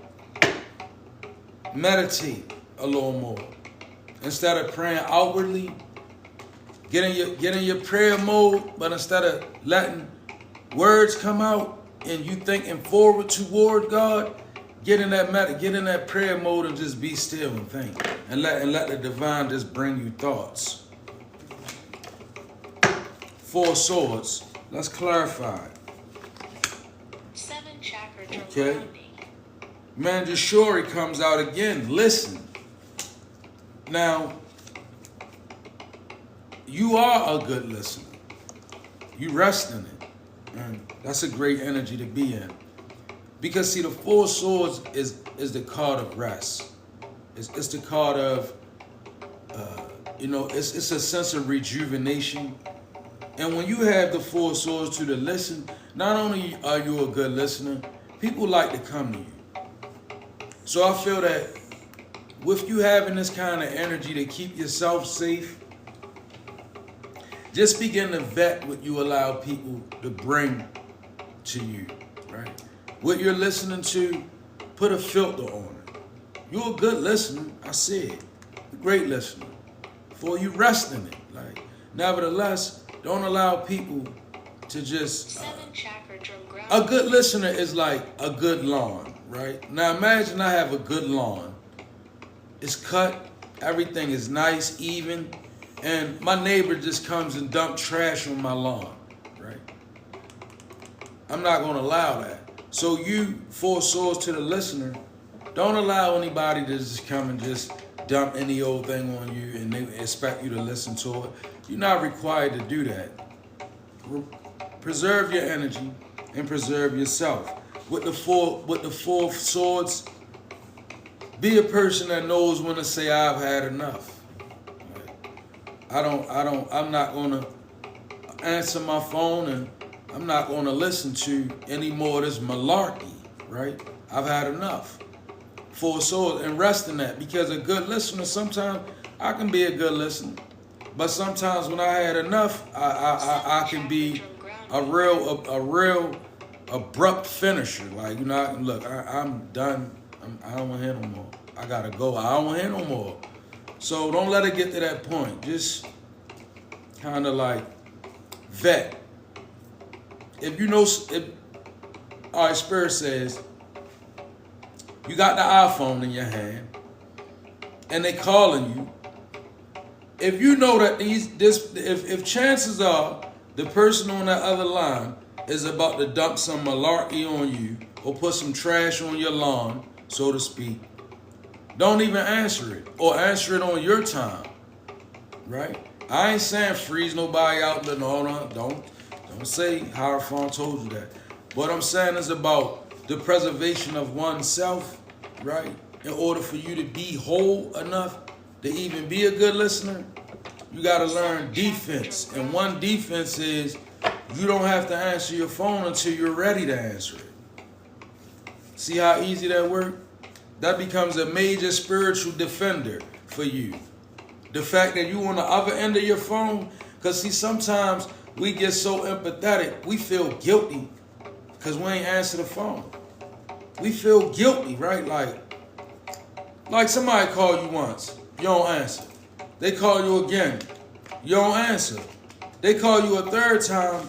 meditate a little more. Instead of praying outwardly, get in your prayer mode, but instead of letting words come out and you thinking forward toward God, get in that prayer mode and just be still and think. And let the divine just bring you thoughts. Four of Swords. Let's clarify. Seven chakra Okay. Manjushri comes out again. Listen. Now, you are a good listener. You rest in it. And that's a great energy to be in. Because see, the Four of Swords is the card of rest. It's the card of, it's a sense of rejuvenation. And when you have the Four of Swords to listen, not only are you a good listener, people like to come to you. So I feel that with you having this kind of energy to keep yourself safe, just begin to vet what you allow people to bring to you, right? What you're listening to, put a filter on it. You're a good listener, I said. A great listener. For you rest in it. Like, nevertheless, don't allow people to just... a good listener is like a good lawn, right? Now imagine I have a good lawn. It's cut, everything is nice, even, and my neighbor just comes and dumps trash on my lawn, right? I'm not going to allow that. So you, Four Swords, to the listener, don't allow anybody to just come and just dump any old thing on you and they expect you to listen to it. You're not required to do that. Preserve your energy and preserve yourself. With the four swords, be a person that knows when to say I've had enough. I'm not gonna answer my phone and I'm not gonna listen to any more of this malarkey, right? I've had enough. Four swords, and rest in that, because a good listener, sometimes I can be a good listener, but sometimes when I had enough, I can be a real abrupt finisher. Like, look, I'm done. I don't want to hear no more. I gotta go. I don't want to hear no more. So don't let it get to that point. Just kind of like vet. All right, Spirit says, you got the iPhone in your hand, and they calling you. If you know that if chances are the person on that other line is about to dump some malarkey on you or put some trash on your lawn, so to speak, don't even answer it, or answer it on your time, right? I ain't saying freeze nobody out, but no, don't say Hierophant told you that. What I'm saying is about the preservation of oneself, right? In order for you to be whole enough to even be a good listener, you got to learn defense. And one defense is you don't have to answer your phone until you're ready to answer it. See how easy that works? That becomes a major spiritual defender for you. The fact that you on the other end of your phone, because see, sometimes we get so empathetic, we feel guilty because we ain't answer the phone. We feel guilty, right? Like somebody called you once, you don't answer. They call you again, you don't answer. They call you a third time,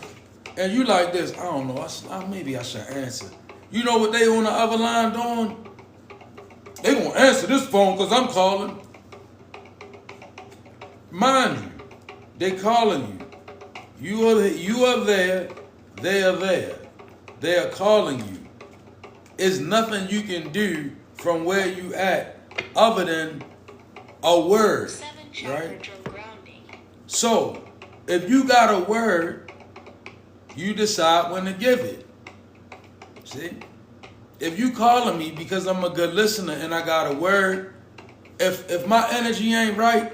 and you like this, I don't know, maybe I should answer. You know what they on the other line doing? They gonna answer this phone because I'm calling. Mind you, they calling you. You are there, they are there. They are calling you. It's nothing you can do from where you at other than a word, right? So, if you got a word, you decide when to give it. See? If you calling me because I'm a good listener and I got a word, if my energy ain't right,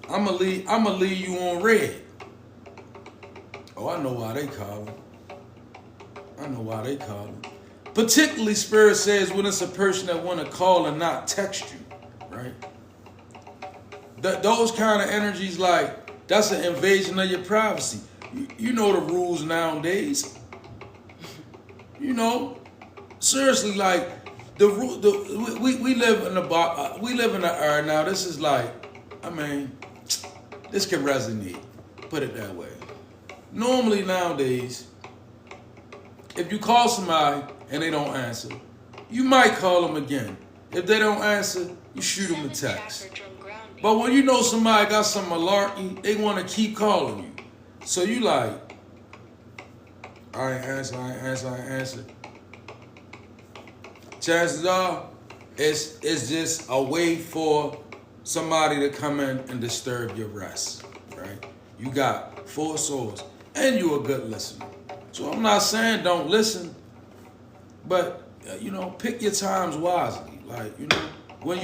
I'ma leave you on red. Oh, I know why they calling. Particularly, Spirit says when it's a person that want to call and not text you, right? Those kind of energies, like, that's an invasion of your privacy. You know the rules nowadays. You know, seriously, like we live in an era now. This is like, this can resonate. Put it that way. Normally nowadays, if you call somebody and they don't answer, you might call them again. If they don't answer, you shoot them a text. But when you know somebody got some malarkey, they want to keep calling you. So you like, I ain't answer. Chances are, it's just a way for somebody to come in and disturb your rest, right? You got four swords, and you a good listener. So I'm not saying don't listen, but pick your times wisely. Like, when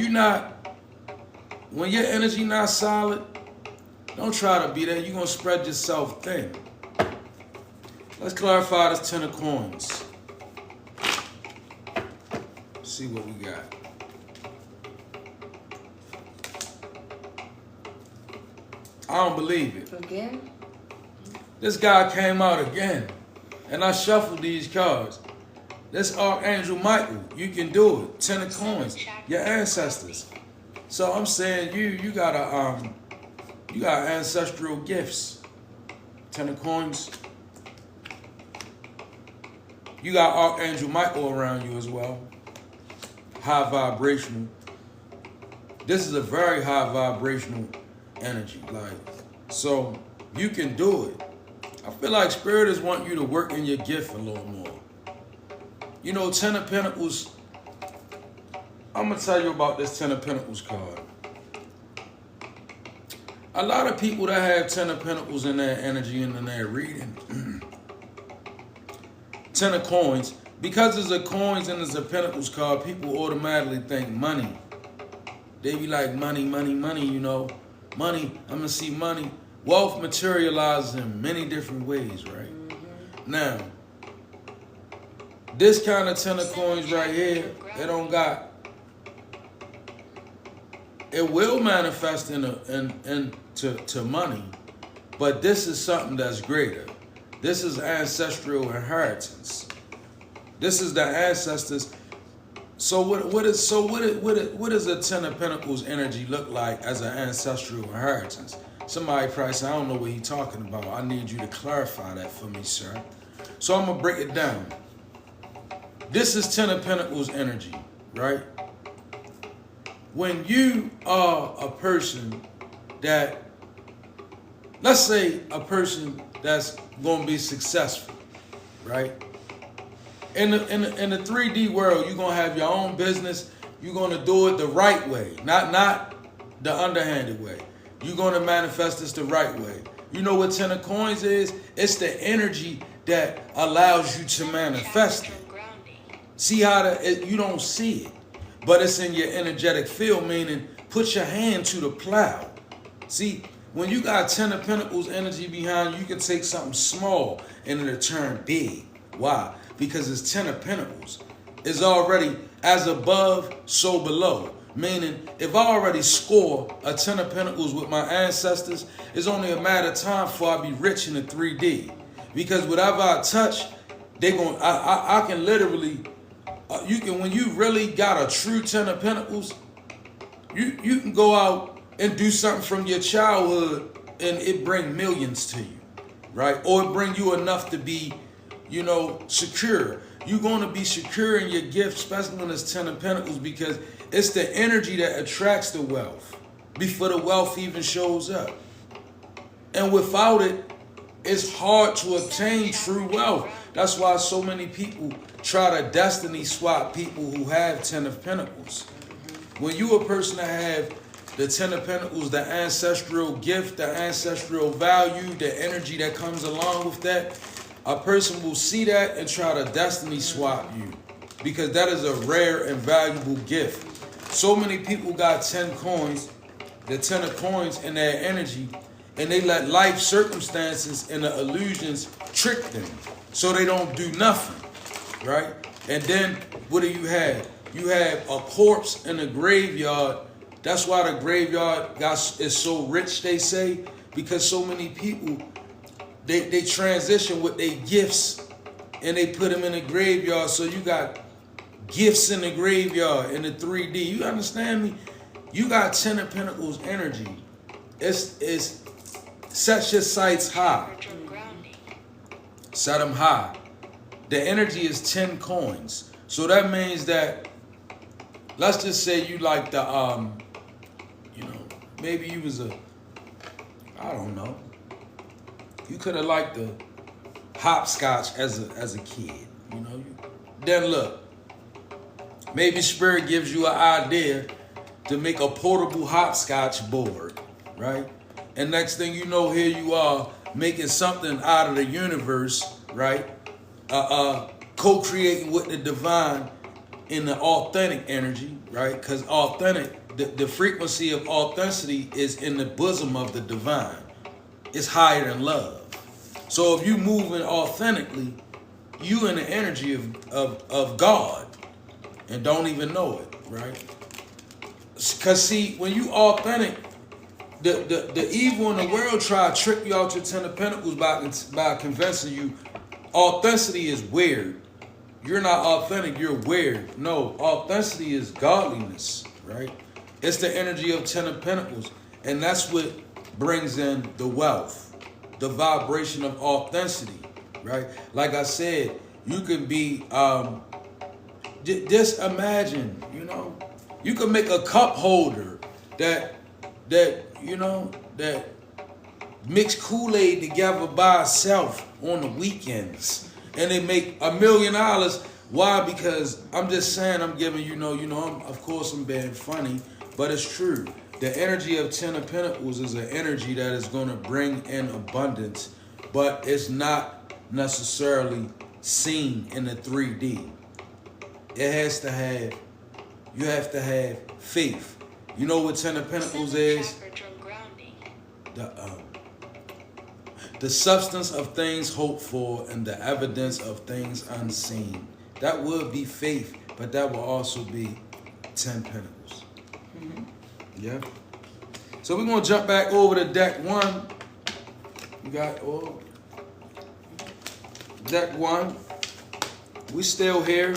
your energy not solid, don't try to be there. You're gonna spread yourself thin. Let's clarify this 10 of coins. See what we got. I don't believe it. Again? This guy came out again, and I shuffled these cards. This Archangel Michael, you can do it. 10 of coins, your ancestors. So I'm saying you got ancestral gifts. 10 of coins. You got Archangel Michael around you as well. High vibrational. This is a very high vibrational energy. So you can do it. I feel like Spirit is wanting you to work in your gift a little more. You know, Ten of Pentacles, I'm going to tell you about this Ten of Pentacles card. A lot of people that have Ten of Pentacles in their energy and in their reading, Ten of Coins, because there's a coins and there's a Pentacles card, people automatically think money. They be like, money, money, money, you know. Money, I'm going to see money. Wealth materializes in many different ways, right? Now, this kind of Ten of Coins right here, it don't got, it will manifest into money, but this is something that's greater. This is ancestral inheritance. This is the ancestors. So what does a Ten of Pentacles energy look like as an ancestral inheritance? Somebody probably say, I don't know what he's talking about. I need you to clarify that for me, sir. So I'm gonna break it down. This is Ten of Pentacles energy, right? When you are a person that, let's say a person that's gonna be successful, right? In the 3D world, you're gonna have your own business. You're gonna do it the right way, not the underhanded way. You're gonna manifest this the right way. You know what Ten of Coins is? It's the energy that allows you to manifest it. See how you don't see it, but it's in your energetic field, meaning put your hand to the plow. See, when you got Ten of Pentacles energy behind you, you can take something small and it'll turn big. Why? Because it's Ten of Pentacles. It's already as above, so below. Meaning, if I already score a Ten of Pentacles with my ancestors, it's only a matter of time before I be rich in the 3D. Because whatever I touch, I can literally, you can, when you really got a true Ten of Pentacles, you can go out and do something from your childhood and it bring millions to you, right? Or it bring you enough to be, you know, secure. You're going to be secure in your gift, especially when it's Ten of Pentacles, because it's the energy that attracts the wealth before the wealth even shows up. And without it, it's hard to obtain true wealth. That's why so many people try to destiny swap people who have Ten of Pentacles. When you a person that have the Ten of Pentacles, the ancestral gift, the ancestral value, the energy that comes along with that, a person will see that and try to destiny swap you, because that is a rare and valuable gift. So many people got 10 coins, the 10 of coins in their energy, and they let life circumstances and the illusions trick them so they don't do nothing, right? And then what do you have? You have a corpse in a graveyard. That's why the graveyard is so rich, they say, because so many people, they transition with their gifts and they put them in the graveyard. So you got gifts in the graveyard in the 3D. You understand me? You got Ten of Pentacles energy. It's set your sights high. Set them high. The energy is 10 coins. So that means that, let's just say you like the, you know, maybe you was I don't know. You could have liked the hopscotch as a kid, you know. Then look, maybe Spirit gives you an idea to make a portable hopscotch board, right? And next thing you know, here you are making something out of the universe, right? Co-creating with the divine in the authentic energy, right? Because authentic, the frequency of authenticity is in the bosom of the divine. It's higher than love. So if you moving authentically, you in the energy of God and don't even know it, right? Because see, when you authentic, the evil in the world try to trick you out your Ten of Pentacles by convincing you authenticity is weird. You're not authentic, you're weird. No, authenticity is godliness, right? It's the energy of Ten of Pentacles. And that's what brings in the wealth, the vibration of authenticity, right? Like I said, you can be, just imagine, you know, you can make a cup holder that you know, that mix Kool-Aid together by itself on the weekends. And they make $1 million Why? Because I'm just saying, I'm giving of course I'm being funny, but it's true. The energy of Ten of Pentacles is an energy that is going to bring in abundance, but it's not necessarily seen in the 3D. You have to have faith. You know what Ten of Pentacles is? The substance of things hoped for and the evidence of things unseen. That would be faith, but that will also be 10 Pentacles. Mm-hmm. Yeah. So we're going to jump back over to deck 1. You got deck 1. We still here.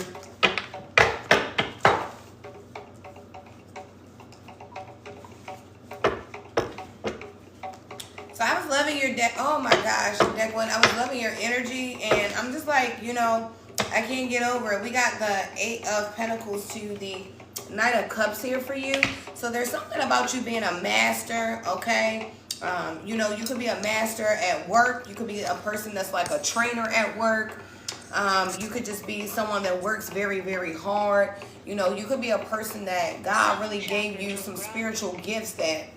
So I was loving your deck. Oh my gosh, deck 1. I was loving your energy, and I'm just like, I can't get over it. We got the 8 of Pentacles to the Knight of Cups here for you. So there's something about you being a master, okay? You could be a master at work. You could be a person that's like a trainer at work. You could just be someone that works very, very hard. You could be a person that God really gave you some spiritual gifts that,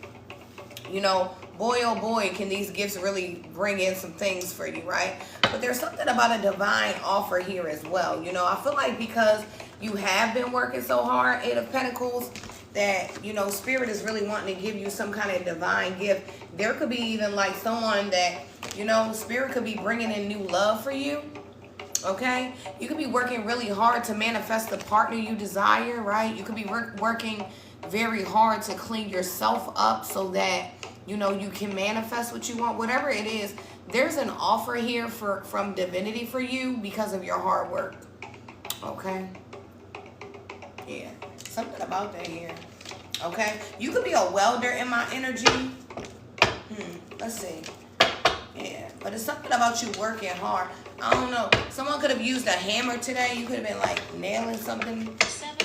boy, oh boy, can these gifts really bring in some things for you, right? But there's something about a divine offer here as well. I feel like because you have been working so hard, 8 of Pentacles, that, Spirit is really wanting to give you some kind of divine gift. There could be even like someone that, Spirit could be bringing in new love for you, okay? You could be working really hard to manifest the partner you desire, right? You could be working very hard to clean yourself up so that, you can manifest what you want. Whatever it is, there's an offer here from divinity for you because of your hard work, okay? Yeah, something about that here. Okay, you could be a welder in my energy. Let's see. Yeah, but it's something about you working hard. I don't know. Someone could have used a hammer today. You could have been like nailing something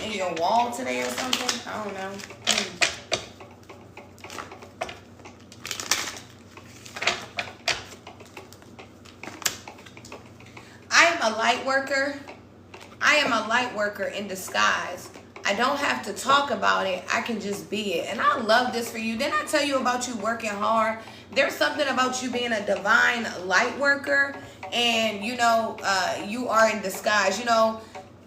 in your wall today or something. I don't know. I am a light worker. I am a light worker in disguise. I don't have to talk about it. I can just be it. And I love this for you. Didn't I tell you about you working hard? There's something about you being a divine light worker. And, you are in disguise.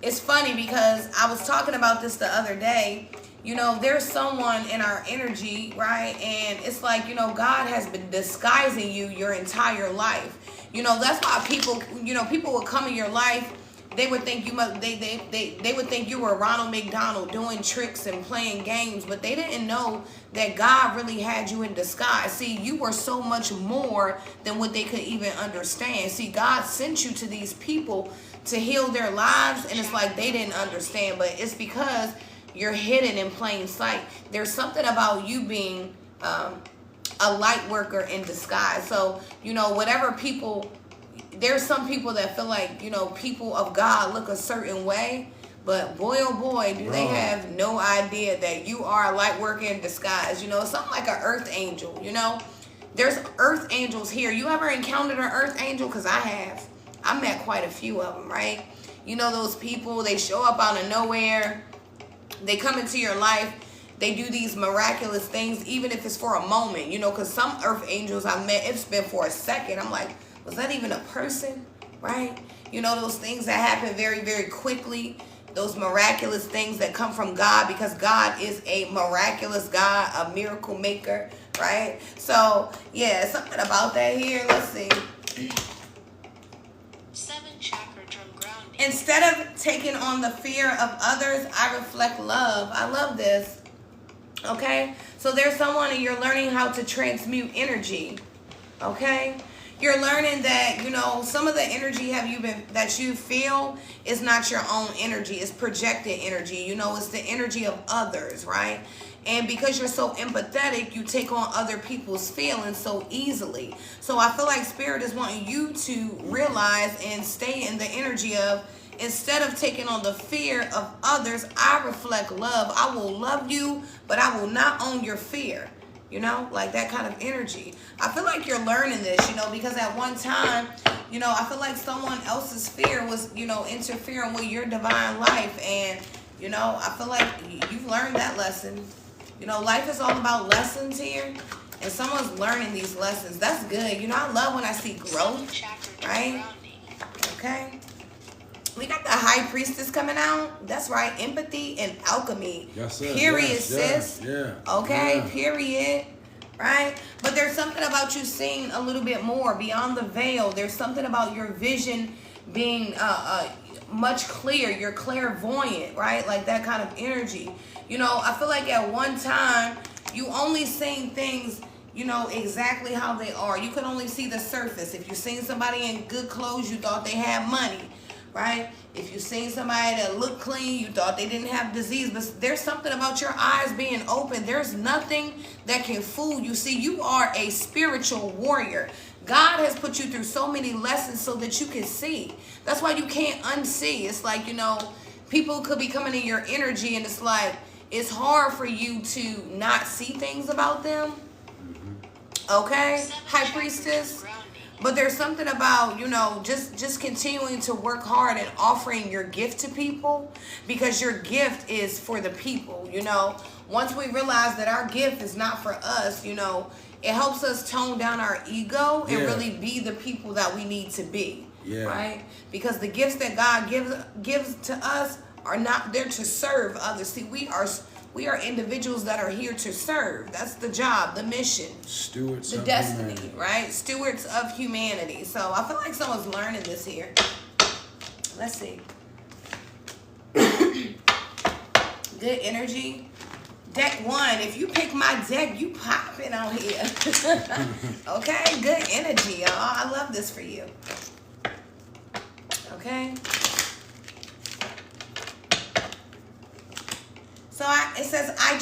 It's funny because I was talking about this the other day. There's someone in our energy, right? And it's like, God has been disguising you your entire life. That's why people will come in your life. They would think they would think you were Ronald McDonald doing tricks and playing games, but they didn't know that God really had you in disguise. See, you were so much more than what they could even understand. See, God sent you to these people to heal their lives, and it's like they didn't understand, but it's because you're hidden in plain sight. There's something about you being a light worker in disguise. So, whatever people... There's some people that feel like, people of God look a certain way. But boy, oh boy, do they have no idea that you are a light worker in disguise. Something like an earth angel, There's earth angels here. You ever encountered an earth angel? Because I have. I met quite a few of them, right? Those people, they show up out of nowhere. They come into your life. They do these miraculous things, even if it's for a moment, because some earth angels I met, it's been for a second. I'm like, was that even a person, right? Those things that happen very, very quickly, those miraculous things that come from God, because God is a miraculous God, a miracle maker, right? So, yeah, something about that here. Let's see. 7 chakra drum grounding. Instead of taking on the fear of others, I reflect love. I love this, okay? So there's someone and you're learning how to transmute energy, okay? You're learning that, some of the energy that you feel is not your own energy. It's projected energy. It's the energy of others, right? And because you're so empathetic, you take on other people's feelings so easily. So I feel like Spirit is wanting you to realize and stay in the energy of, instead of taking on the fear of others, I reflect love. I will love you, but I will not own your fear. You know, like that kind of energy. I feel like you're learning this, you know, because at one time, you know, I feel like someone else's fear was, you know, interfering with your divine life. And, you know, I feel like you've learned that lesson. You know, life is all about lessons here. And someone's learning these lessons. That's good. You know, I love when I see growth, right? Okay. We got the High Priestess coming out. That's right. Empathy and alchemy. Yes, sir. Period, Yes, sis. yeah. Okay, Yeah. period. Right? But there's something about you seeing a little bit more beyond the veil. There's something about your vision being much clear. You're clairvoyant, right? Like that kind of energy. You know, I feel like at one time, you only seen things, you know, exactly how they are. You could only see the surface. If you seen somebody in good clothes, you thought they had money. Right? If you seen somebody that looked clean, you thought they didn't have disease. But there's something about your eyes being open. There's nothing that can fool you. See, you are a spiritual warrior. God has put you through so many lessons so that you can see. That's why you can't unsee. It's like, you know, people could be coming in your energy and it's like, it's hard for you to not see things about them. Okay? High Priestess. But there's something about, you know, just continuing to work hard and offering your gift to people, because your gift is for the people, you know. Once we realize that our gift is not for us, you know, it helps us tone down our ego and really be the people that we need to be, right? Because the gifts that God gives to us are not there to serve others. See, we are individuals that are here to serve. That's the job, the mission. Stewards the of destiny, humanity. right? Stewards of humanity. So I feel like someone's learning this here. Let's see. Good energy. Deck 1. If you pick my deck, you popping on here. Okay? Good energy, y'all. I love this for you. Okay? So it says, I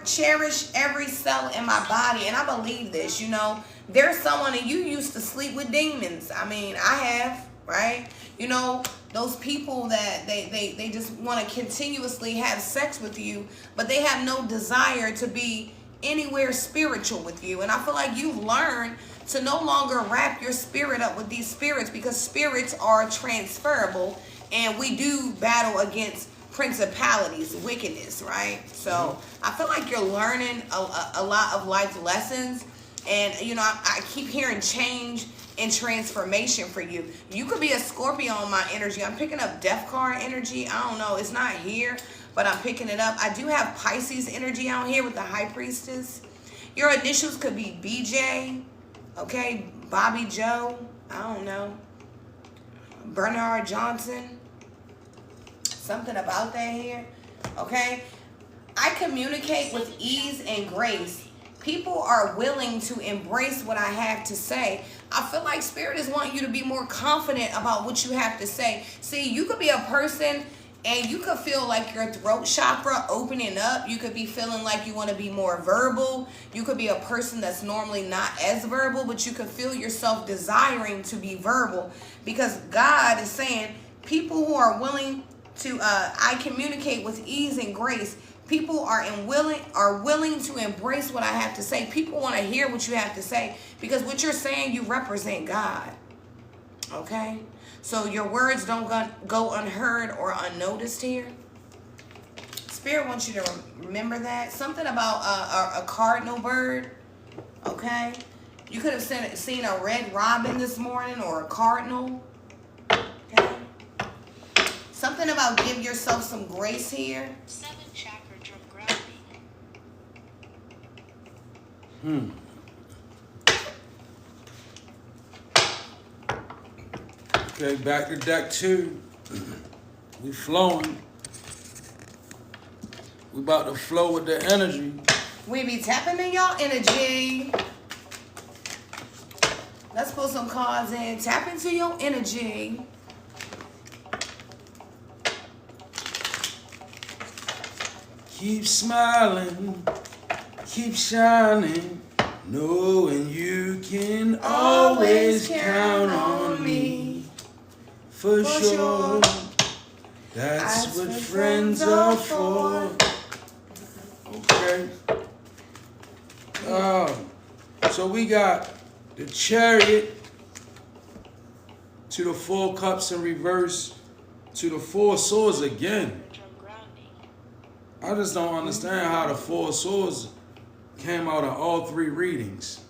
cherish every cell in my body. And I believe this, you know. There's someone, and you used to sleep with demons. I mean, I have, right? You know, those people that they just want to continuously have sex with you, but they have no desire to be anywhere spiritual with you. And I feel like you've learned to no longer wrap your spirit up with these spirits, because spirits are transferable. And we do battle against principalities, wickedness, right? So I feel like you're learning a lot of life lessons. And, you know, I keep hearing change and transformation for you. You could be a Scorpio on my energy. I'm picking up Death card energy. I don't know. It's not here, but I'm picking it up. I do have Pisces energy out here with the High Priestess. Your initials could be BJ, okay? Bobby Joe. I don't know. Bernard Johnson. Something about that here, okay? I communicate with ease and grace. People are willing to embrace what I have to say. I feel like Spirit is wanting you to be more confident about what you have to say. See, you could be a person and you could feel like your throat chakra opening up. You could be feeling like you want to be more verbal. You could be a person that's normally not as verbal, but you could feel yourself desiring to be verbal, because God is saying people who are willing to I communicate with ease and grace. People are willing to embrace what I have to say. People want to hear what you have to say, because what you're saying, you represent God. Okay? So your words don't go unheard or unnoticed here. Spirit wants you to remember that. Something about a cardinal bird. Okay? You could have seen a red robin this morning, or a cardinal. Okay? Something about give yourself some grace here. 7 chakra drum grounding. Okay, back to deck 2. We flowing. We about to flow with the energy. We be tapping in y'all energy. Let's put some cards in. Tap into your energy. Keep smiling, keep shining, knowing you can always count on me. For sure, that's what friends are for. Okay. So we got the Chariot to the Four Cups in reverse to the Four Swords again. I just don't understand how the Four Swords came out in all three readings.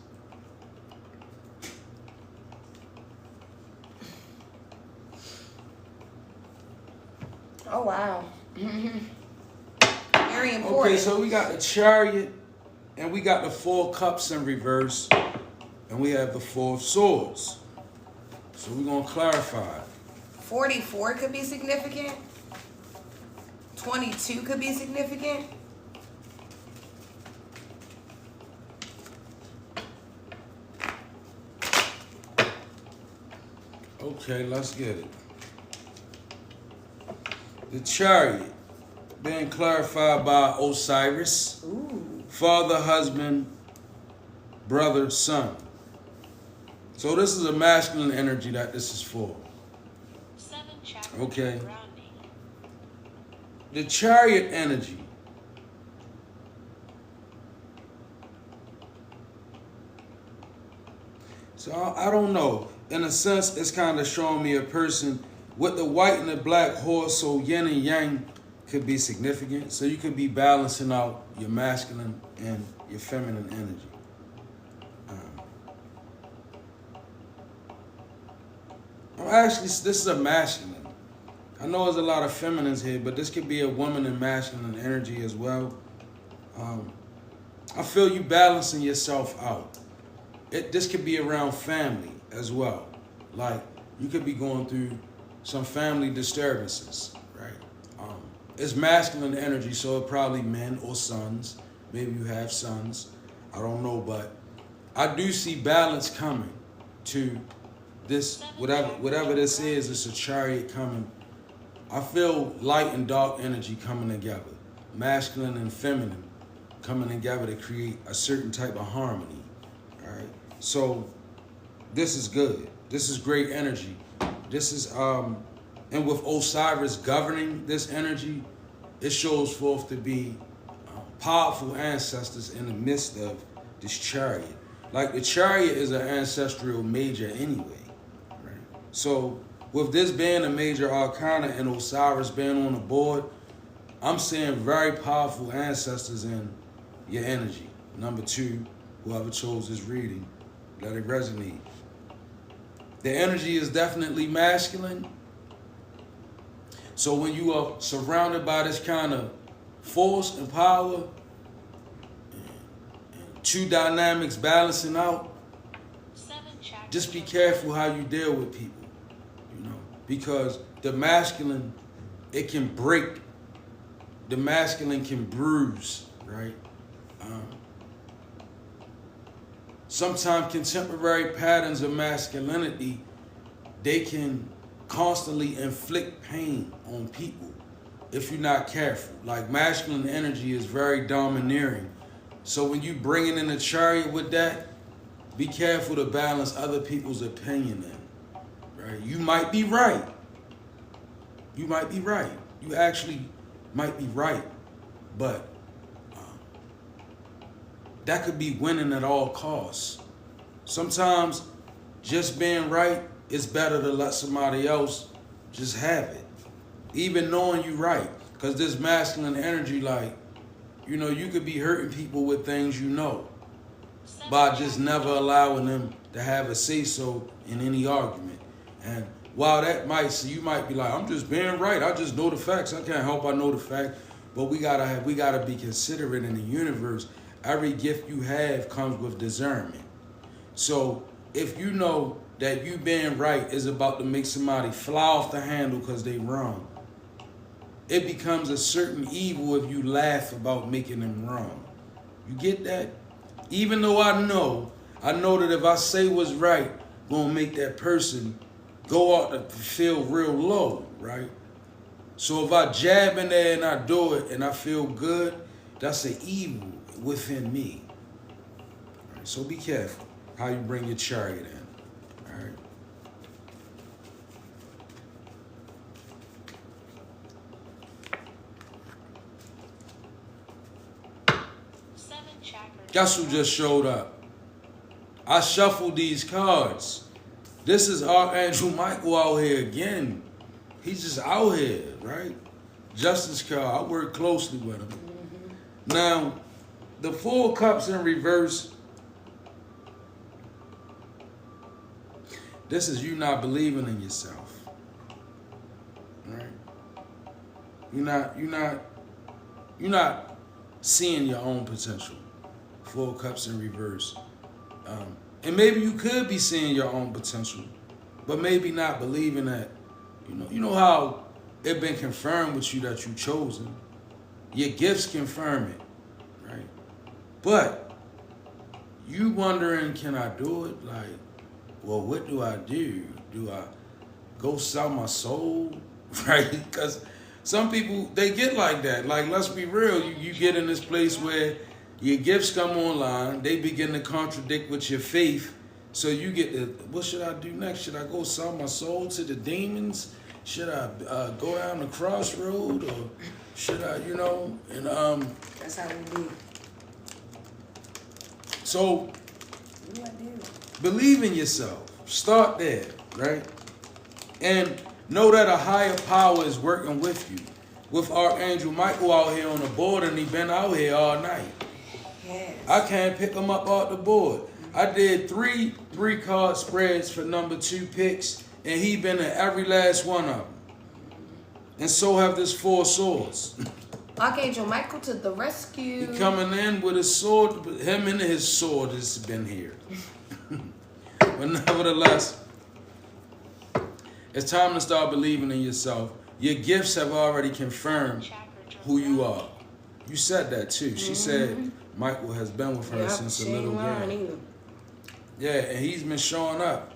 Oh, wow. Very important. Okay, so we got the Chariot, and we got the Four Cups in reverse, and we have the Four Swords. So we're going to clarify. 44 could be significant. 22 could be significant. Okay, let's get it. The Chariot being clarified by Osiris. Ooh. Father, husband, brother, son. So this is a masculine energy that this is for. Okay. The Chariot energy. So I don't know. In a sense, it's kind of showing me a person with the white and the black horse, so yin and yang could be significant. So you could be balancing out your masculine and your feminine energy. Actually, this is a masculine. I know there's a lot of feminines here, but this could be a woman and masculine energy as well. I feel you balancing yourself out. This could be around family as well. Like, you could be going through some family disturbances, right? It's masculine energy, so it probably men or sons. Maybe you have sons. I don't know, but I do see balance coming to this, whatever this is, it's a chariot coming. I feel light and dark energy coming together. Masculine and feminine coming together to create a certain type of harmony, all right? So this is good. This is great energy. This is, and with Osiris governing this energy, it shows forth to be powerful ancestors in the midst of this chariot. Like, the chariot is an ancestral major anyway, right? So with this being a major arcana and Osiris being on the board, I'm seeing very powerful ancestors in your energy. Number two, whoever chose this reading, let it resonate. The energy is definitely masculine. So when you are surrounded by this kind of force and power, and two dynamics balancing out, just be careful how you deal with people, you know, because the masculine, it can break. The masculine can bruise, right? Sometimes contemporary patterns of masculinity, they can constantly inflict pain on people if you're not careful. Like, masculine energy is very domineering. So when you bring in a chariot with that, be careful to balance other people's opinion in, right? You might be right. You might be right. You actually might be right, but that could be winning at all costs. Sometimes just being right is better to let somebody else just have it, even knowing you're right. Because this masculine energy, like, you know, you could be hurting people with things you know by just never allowing them to have a say-so in any argument. And while that might, so you might be like, I'm just being right, I just know the facts, I can't help I know the fact. But we gotta be considerate in the universe. Every gift you have comes with discernment. So if you know that you being right is about to make somebody fly off the handle because they wrong, it becomes a certain evil if you laugh about making them wrong. You get that? Even though I know that if I say what's right, gonna make that person go out to feel real low, right? So if I jab in there and I do it and I feel good, that's an evil within me. All right, so be careful how you bring your chariot in. All right. 7 chakras. Guess who just showed up? I shuffled these cards. This is Archangel Michael out here again. He's just out here, right? Justice card. I work closely with him. Now, the Four of Cups in reverse. This is you not believing in yourself, right? You're not seeing your own potential. Four of Cups in reverse, and maybe you could be seeing your own potential, but maybe not believing that. You know how it been confirmed with you that you chosen. Your gifts confirm it, right? But you wondering, can I do it? Like, well, what do I do? Do I go sell my soul? Right? Because some people, they get like that. Like, let's be real. You get in this place where your gifts come online. They begin to contradict with your faith. So you get the, what should I do next? Should I go sell my soul to the demons? Should I go down the crossroad? Or should I, and That's how we do. So What do I do? believe in yourself. Start there, right? And know that a higher power is working with you. With Archangel Michael out here on the board, and he been out here all night. Yes. I can't pick him up off the board. I did three card spreads for number 2 picks, and he been in every last one of them. And so have this 4 swords. Archangel Michael to the rescue. He coming in with his sword. Him and his sword has been here. But nevertheless, it's time to start believing in yourself. Your gifts have already confirmed who you are. You said that too. She said Michael has been with her since a little girl. Yeah, and he's been showing up.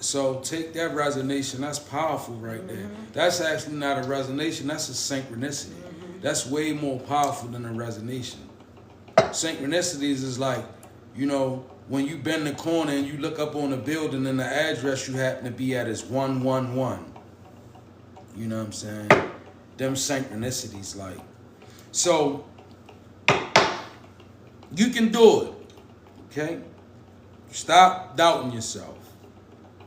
So take that resonation. That's powerful right there. That's actually not a resonation. That's a synchronicity. That's way more powerful than a resonation. Synchronicities is like, when you bend the corner and you look up on the building and the address you happen to be at is 111. You know what I'm saying? Them synchronicities, like. So, you can do it, okay? Stop doubting yourself.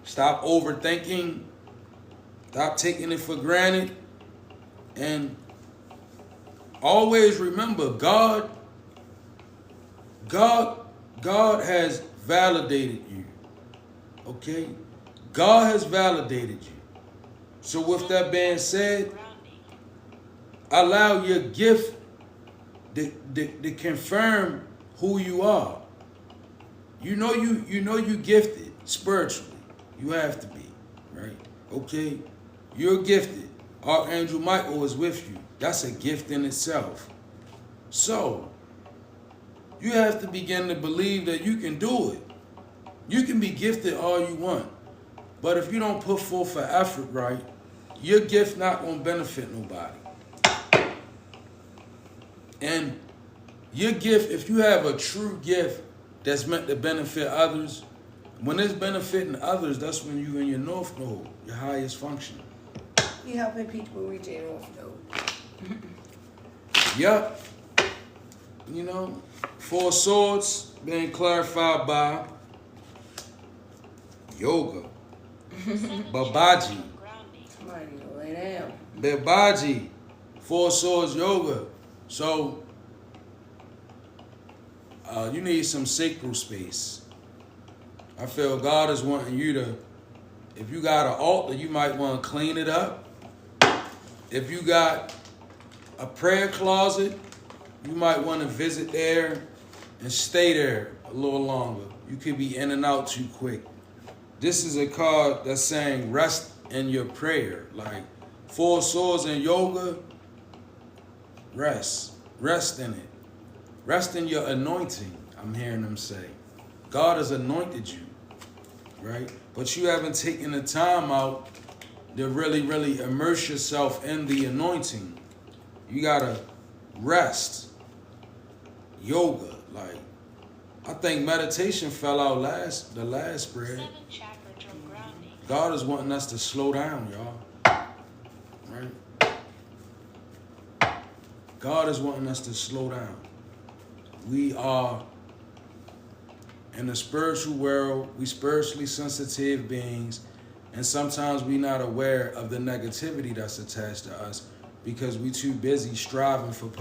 Stop overthinking. Stop taking it for granted. And always remember, God has validated you, okay? God has validated you. So with that being said, allow your gift to confirm who you are. You know you gifted spiritually. You have to be, right? Okay? You're gifted. Archangel Michael is with you. That's a gift in itself. So, you have to begin to believe that you can do it. You can be gifted all you want. But if you don't put forth an effort right, your gift not going to benefit nobody. And your gift, if you have a true gift that's meant to benefit others, when it's benefiting others, that's when you in your North Node, your highest function. You helping people reach their North Node. Yep. 4 swords being clarified by yoga. Babaji. Somebody lay down. Babaji. 4 swords yoga. So, you need some sacral space. I feel God is wanting you to, if you got an altar, you might want to clean it up. If you got a prayer closet, you might want to visit there and stay there a little longer. You could be in and out too quick. This is a card that's saying rest in your prayer. Like 4 swords in yoga, rest. Rest in it. Rest in your anointing, I'm hearing them say. God has anointed you, right? But you haven't taken the time out to really, really immerse yourself in the anointing. You gotta rest. Yoga, like, I think meditation fell out the last spread. God is wanting us to slow down, y'all. Right? God is wanting us to slow down. we are in the spiritual world. We spiritually sensitive beings, and sometimes we not aware of the negativity that's attached to us because we too busy striving for.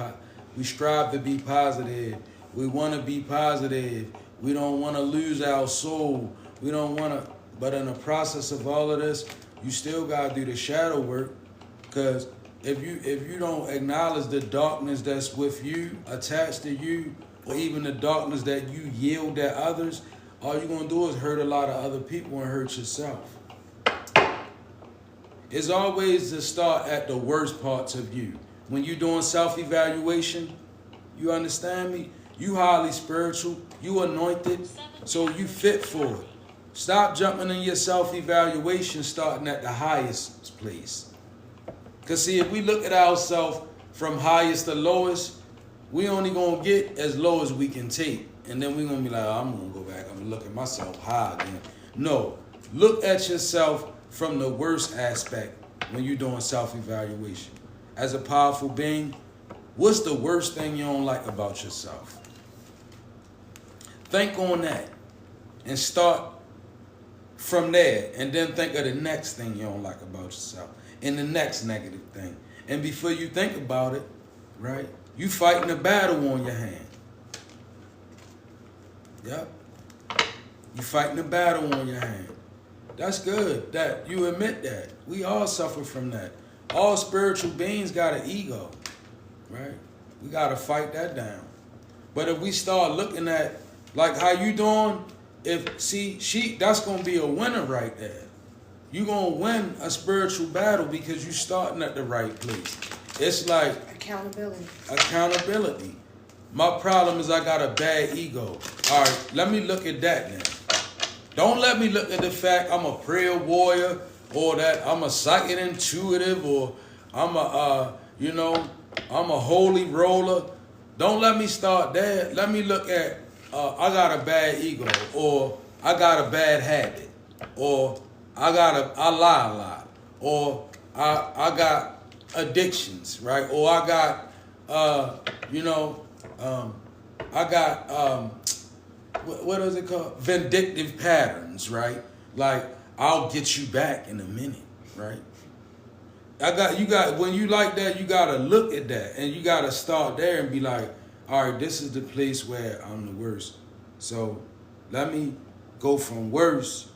We strive to be positive. We want to be positive. We don't want to lose our soul. We don't want to. But in the process of all of this, you still gotta do the shadow work, because if you don't acknowledge the darkness that's with you, attached to you, or even the darkness that you yield at others, all you're gonna do is hurt a lot of other people and hurt yourself. It's always to start at the worst parts of you. When you're doing self-evaluation, you understand me? You highly spiritual, you anointed, so you fit for it. Stop jumping in your self-evaluation starting at the highest place. Because see, if we look at ourselves from highest to lowest, we only going to get as low as we can take. And then we're going to be like, oh, I'm going to go back. I'm going to look at myself high again. No, look at yourself from the worst aspect when you're doing self-evaluation. As a powerful being, what's the worst thing you don't like about yourself? Think on that and start from there, and then think of the next thing you don't like about yourself and the next negative thing. And before you think about it, right, you fighting a battle on your hand. Yep. You fighting a battle on your hand. That's good that you admit that. We all suffer from that. All spiritual beings got an ego, right? We got to fight that down. But if we start looking at, like how you doing, that's going to be a winner right there. You're going to win a spiritual battle because you're starting at the right place. It's like accountability. My problem is I got a bad ego. All right, let me look at that now. Don't let me look at the fact I'm a prayer warrior, or that I'm a psychic intuitive, or I'm a holy roller. Don't let me start there. Let me look at I got a bad ego, or I got a bad habit, or I lie a lot, or I got addictions, right? Or I got what is it called? Vindictive patterns, right? Like, I'll get you back in a minute, right? When you like that, you gotta look at that, and you gotta start there and be like, all right, this is the place where I'm the worst. So let me go from worst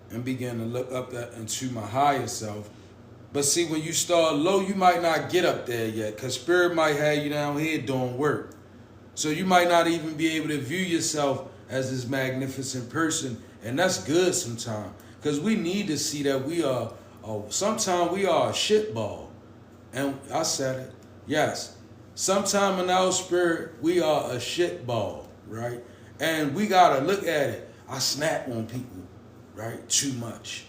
and begin to look up into my higher self. But see, when you start low, you might not get up there yet, because spirit might have you down here doing work. So you might not even be able to view yourself as this magnificent person. And that's good sometimes, because we need to see that sometimes we are a shitball. And I said it, yes. Sometime in our spirit, we are a shitball, right? And we got to look at it. I snap on people, right? Too much.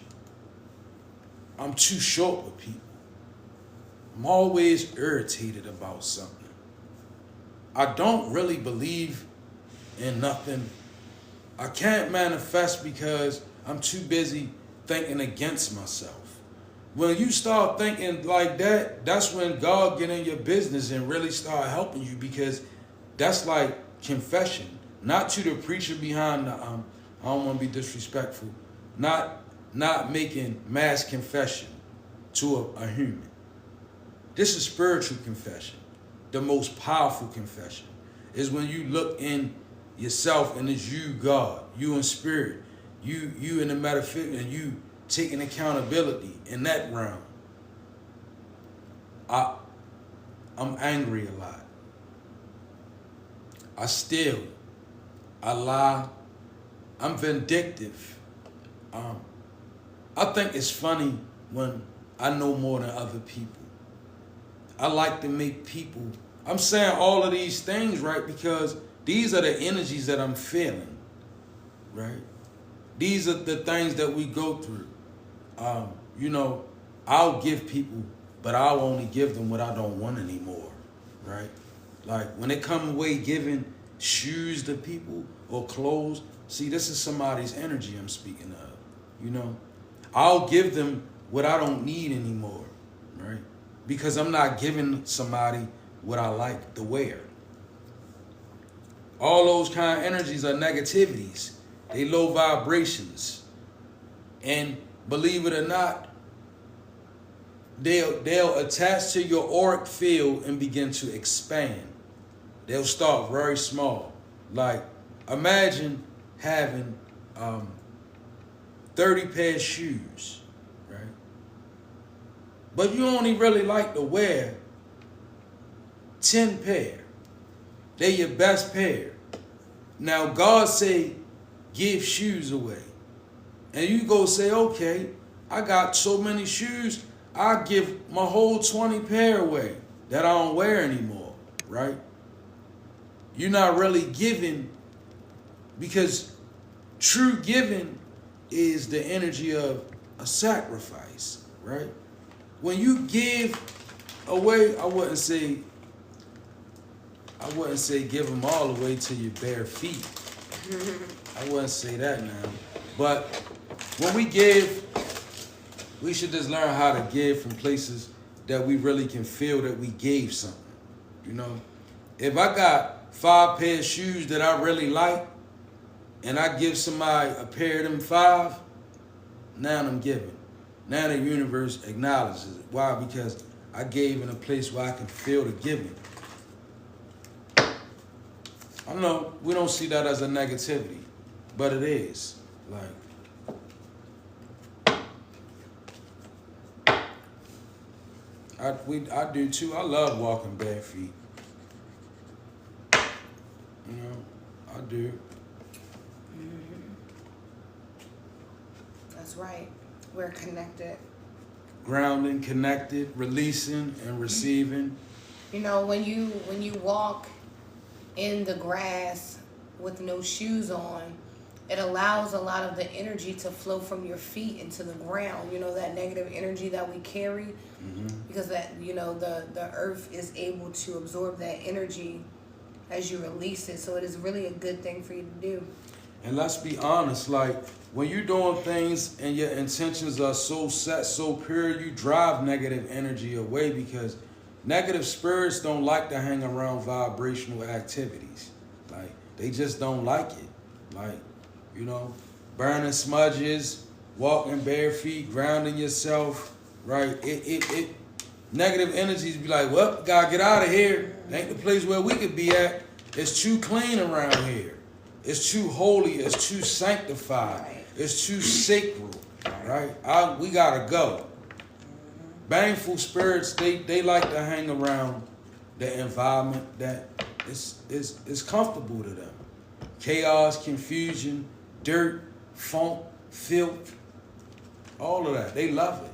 I'm too short with people. I'm always irritated about something. I don't really believe in nothing. I can't manifest because I'm too busy thinking against myself. When you start thinking like that, that's when God get in your business and really start helping you, because that's like confession. Not to the preacher behind the, I don't want to be disrespectful, not making mass confession to a human. This is spiritual confession. The most powerful confession is when you look in yourself and it's you, God, you in spirit, you in the metaphysical, and you taking accountability in that realm. I'm angry a lot. I steal. I lie. I'm vindictive. I think it's funny when I know more than other people. I like to make people. I'm saying all of these things, right, because these are the energies that I'm feeling, right? These are the things that we go through. I'll give people, but I'll only give them what I don't want anymore, right? Like when they come away giving shoes to people or clothes, see, this is somebody's energy I'm speaking of, I'll give them what I don't need anymore, right? Because I'm not giving somebody what I like to wear. All those kind of energies are negativities. They low vibrations. And believe it or not, they'll attach to your auric field and begin to expand. They'll start very small. Like, imagine having 30 pair of shoes, right? But you only really like to wear 10 pair. They're your best pair. Now, God say, give shoes away. And you go say, okay, I got so many shoes, I give my whole 20 pair away that I don't wear anymore, right? You're not really giving, because true giving is the energy of a sacrifice, right? When you give away, I wouldn't say give them all away to your bare feet. I wouldn't say that now. But when we give, we should just learn how to give from places that we really can feel that we gave something. You know, if I got 5 pair of shoes that I really like, and I give somebody a pair of them 5, now I'm giving. Now the universe acknowledges it. Why? Because I gave in a place where I can feel the giving. I know we don't see that as a negativity, but it is. Like, I do too. I love walking bare feet. You know, I do. Mm-hmm. That's right. We're connected. Grounding, connected, releasing, and receiving. You know, when you walk in the grass with no shoes on, it allows a lot of the energy to flow from your feet into the ground. You know, that negative energy that we carry, because that, you know, the earth is able to absorb that energy as you release it. So it is really a good thing for you to do. And let's be honest, like, when you're doing things and your intentions are so set, so pure, you drive negative energy away, because negative spirits don't like to hang around vibrational activities. Like, they just don't like it. Like, you know, burning smudges, walking bare feet, grounding yourself, right? It negative energies be like, well, gotta get out of here. Ain't the place where we could be at. It's too clean around here. It's too holy. It's too sanctified. Right. It's too sacred, right? We gotta go. Baneful spirits, they like to hang around the environment that is comfortable to them. Chaos, confusion, dirt, funk, filth, all of that. They love it.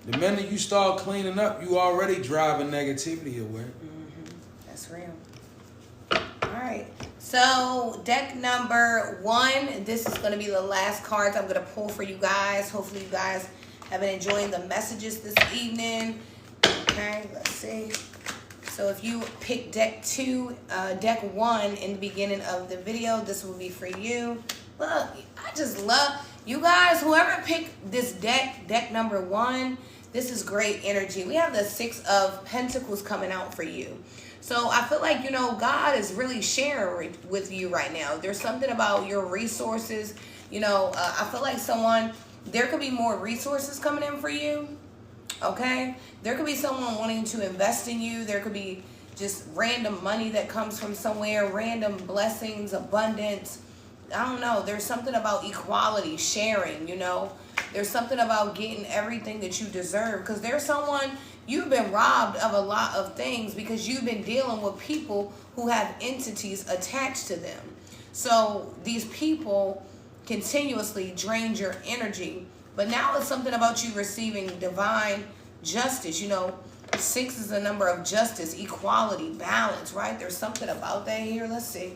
The minute you start cleaning up, you already driving negativity away. That's real. All right. So deck number 1, this is going to be the last cards I'm going to pull for you guys. Hopefully you guys have been enjoying the messages this evening. Okay, let's see. So if you pick deck 1 in the beginning of the video, this will be for you. Look, I just love you guys. Whoever picked this deck number 1, this is great energy. We have the 6 of Pentacles coming out for you. So I feel like, you know, God is really sharing with you right now. There's something about your resources. You know, I feel like there could be more resources coming in for you. Okay? There could be someone wanting to invest in you. There could be just random money that comes from somewhere, random blessings, abundance. I don't know. There's something about equality, sharing, you know. There's something about getting everything that you deserve. Because there's someone, you've been robbed of a lot of things because you've been dealing with people who have entities attached to them. So these people continuously drain your energy. But now it's something about you receiving divine justice. You know, 6 is a number of justice, equality, balance, right? There's something about that here. Let's see.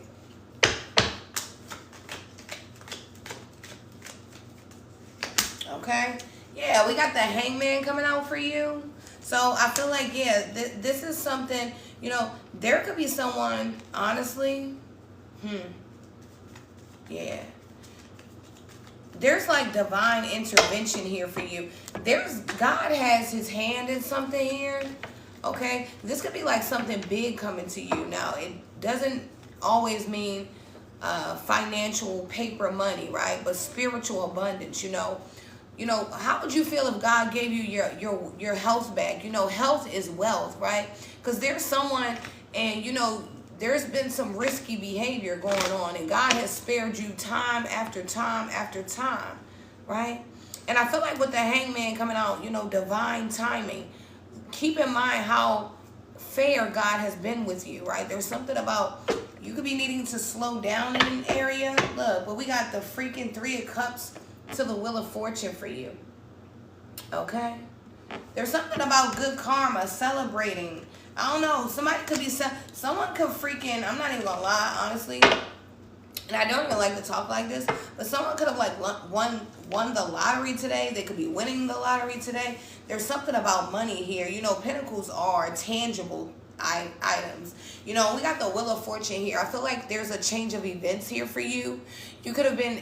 Okay. Yeah, we got the Hangman coming out for you. So I feel like, yeah, this is something, you know, there could be someone, honestly, yeah. There's like divine intervention here for you. God has his hand in something here, okay? This could be like something big coming to you. Now, it doesn't always mean financial paper money, right? But spiritual abundance, you know. How would you feel if God gave you your health back? Health is wealth, right? Because there's someone, and there's been some risky behavior going on, and God has spared you time after time after time, right? And I feel like with the Hangman coming out, divine timing. Keep in mind how fair God has been with you, right? There's something about you could be needing to slow down in an area. Look, but we got the freaking 3 of Cups to the Wheel of Fortune for you. Okay? There's something about good karma, celebrating. I don't know. Someone could freaking, I'm not even gonna lie, honestly. And I don't even like to talk like this, but someone could have like won the lottery today. They could be winning the lottery today. There's something about money here. Pentacles are tangible items. We got the Wheel of Fortune here. I feel like there's a change of events here for you. You could have been,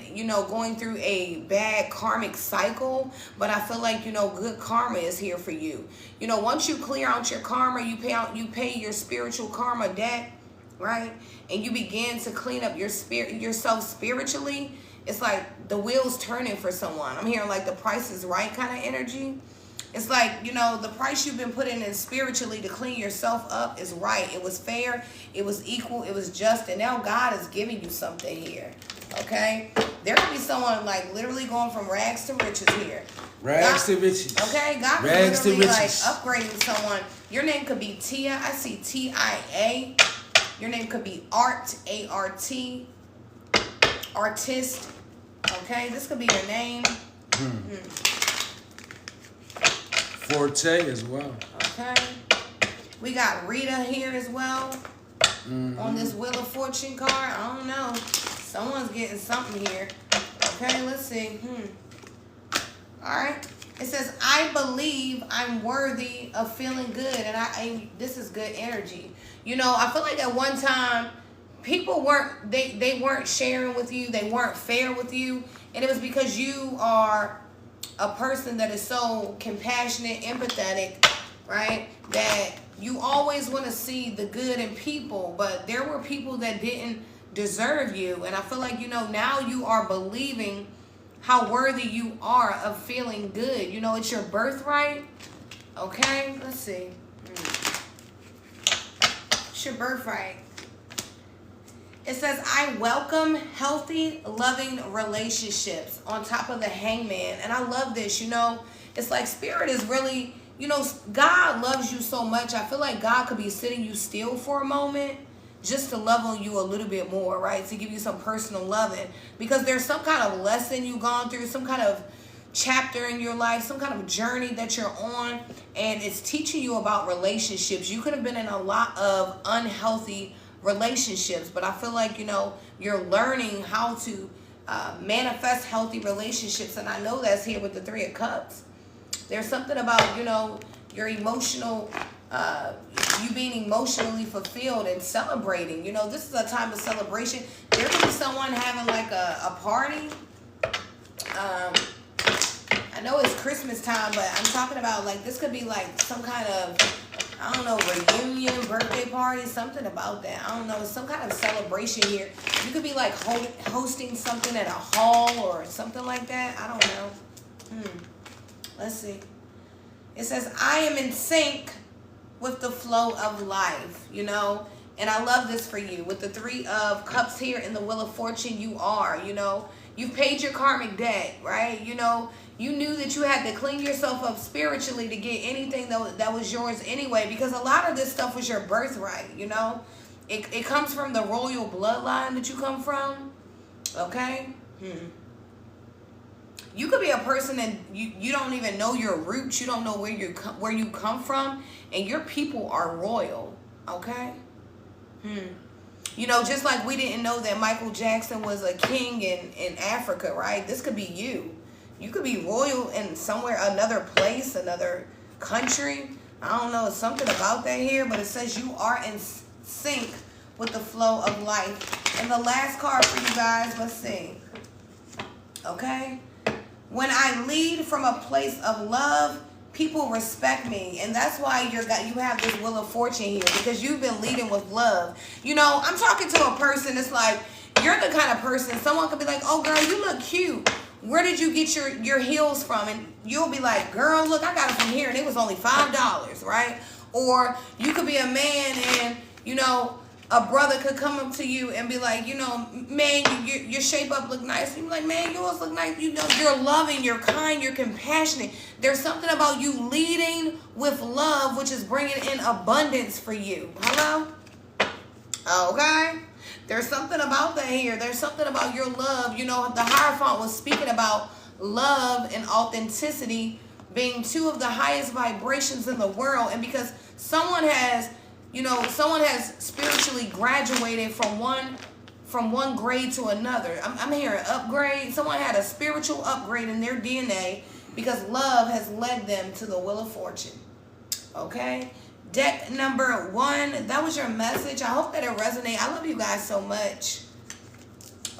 going through a bad karmic cycle, but I feel like, good karma is here for you. Once you clear out your karma, you pay your spiritual karma debt, right? And you begin to clean up yourself spiritually. It's like the wheels turning for someone. I'm hearing like the Price is Right kind of energy. It's like, the price you've been putting in spiritually to clean yourself up is right. It was fair. It was equal. It was just. And now God is giving you something here. Okay? There could be someone like literally going from rags to riches here. Rags to riches. Okay? God could Rags literally to like riches. upgrading someone. Your name could be Tia. I see T-I-A. Your name could be Art, A-R-T. Artist. Okay? This could be your name. Forte as well. Okay. We got Rita here as well. On this Wheel of Fortune card. I don't know. Someone's getting something here. Okay, let's see. Alright. It says, I believe I'm worthy of feeling good. And this is good energy. I feel like at one time, people weren't, they weren't sharing with you. They weren't fair with you. And it was because you are a person that is so compassionate, empathetic, right? That you always want to see the good in people, but there were people that didn't deserve you. And I feel like, now you are believing how worthy you are of feeling good. It's your birthright. Okay, let's see. It's your birthright. It says, I welcome healthy, loving relationships on top of the Hangman. And I love this, It's like Spirit is really, God loves you so much. I feel like God could be sitting you still for a moment just to love on you a little bit more, right? To give you some personal loving. Because there's some kind of lesson you've gone through, some kind of chapter in your life, some kind of journey that you're on. And it's teaching you about relationships. You could have been in a lot of unhealthy relationships, but I feel like you're learning how to manifest healthy relationships, and I know that's here with the 3 of Cups. There's something about your emotional you being emotionally fulfilled and celebrating. This is a time of celebration. There could be someone having like a party. I know it's Christmas time, but I'm talking about like this could be like some kind of, I don't know, reunion, birthday party, something about that. I don't know. It's some kind of celebration here. You could be like hosting something at a hall or something like that. I don't know. Let's see. It says, I am in sync with the flow of life, And I love this for you. With the 3 of Cups here in the Wheel of Fortune, you are, You've paid your karmic debt, right? You knew that you had to clean yourself up spiritually to get anything that was yours anyway, because a lot of this stuff was your birthright, It comes from the royal bloodline that you come from, okay? You could be a person that you don't even know your roots. You don't know where you come from, and your people are royal, okay? Just like we didn't know that Michael Jackson was a king in Africa, right? This could be you. You could be royal in somewhere, another place, another country. I don't know, something about that here, but it says you are in sync with the flow of life. And the last card for you guys, let's see. Okay? When I lead from a place of love, people respect me, and that's why you have this Wheel of Fortune here, because you've been leading with love. You know, I'm talking to a person that's like, you're the kind of person, someone could be like, oh girl, you look cute. Where did you get your heels from? And you'll be like, girl, look, I got it from here, and it was only $5, right? Or you could be a man, and, you know, a brother could come up to you and be like, you know, man, your shape up look nice. You be like, man, yours look nice. You know, you're loving, you're kind, you're compassionate. There's something about you leading with love, which is bringing in abundance for you. Hello? Okay? There's something about that here. There's something about your love. You know, the Hierophant was speaking about love and authenticity being two of the highest vibrations in the world. And because someone has spiritually graduated from one grade to another. I'm hearing upgrade. Someone had a spiritual upgrade in their DNA because love has led them to the Wheel of Fortune. Okay? Deck number 1, that was your message. I hope that it resonates. I love you guys so much.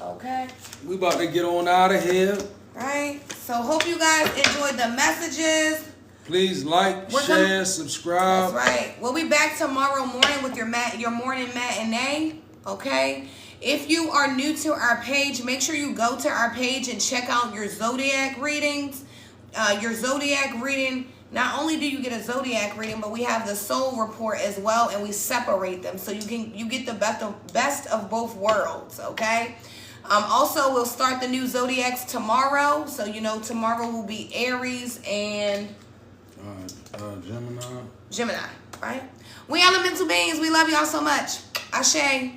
Okay? We about to get on out of here. Right? So hope you guys enjoyed the messages. Please like, share, subscribe. That's right. We'll be back tomorrow morning with your morning matinee. Okay? If you are new to our page, make sure you go to our page and check out your zodiac readings. Your zodiac reading, not only do you get a zodiac reading, but we have the soul report as well, and we separate them so you get the best of both worlds. Okay? Also, we'll start the new zodiacs tomorrow. So you know tomorrow will be Aries and Gemini, right? We elemental beings. We love y'all so much. Ashe.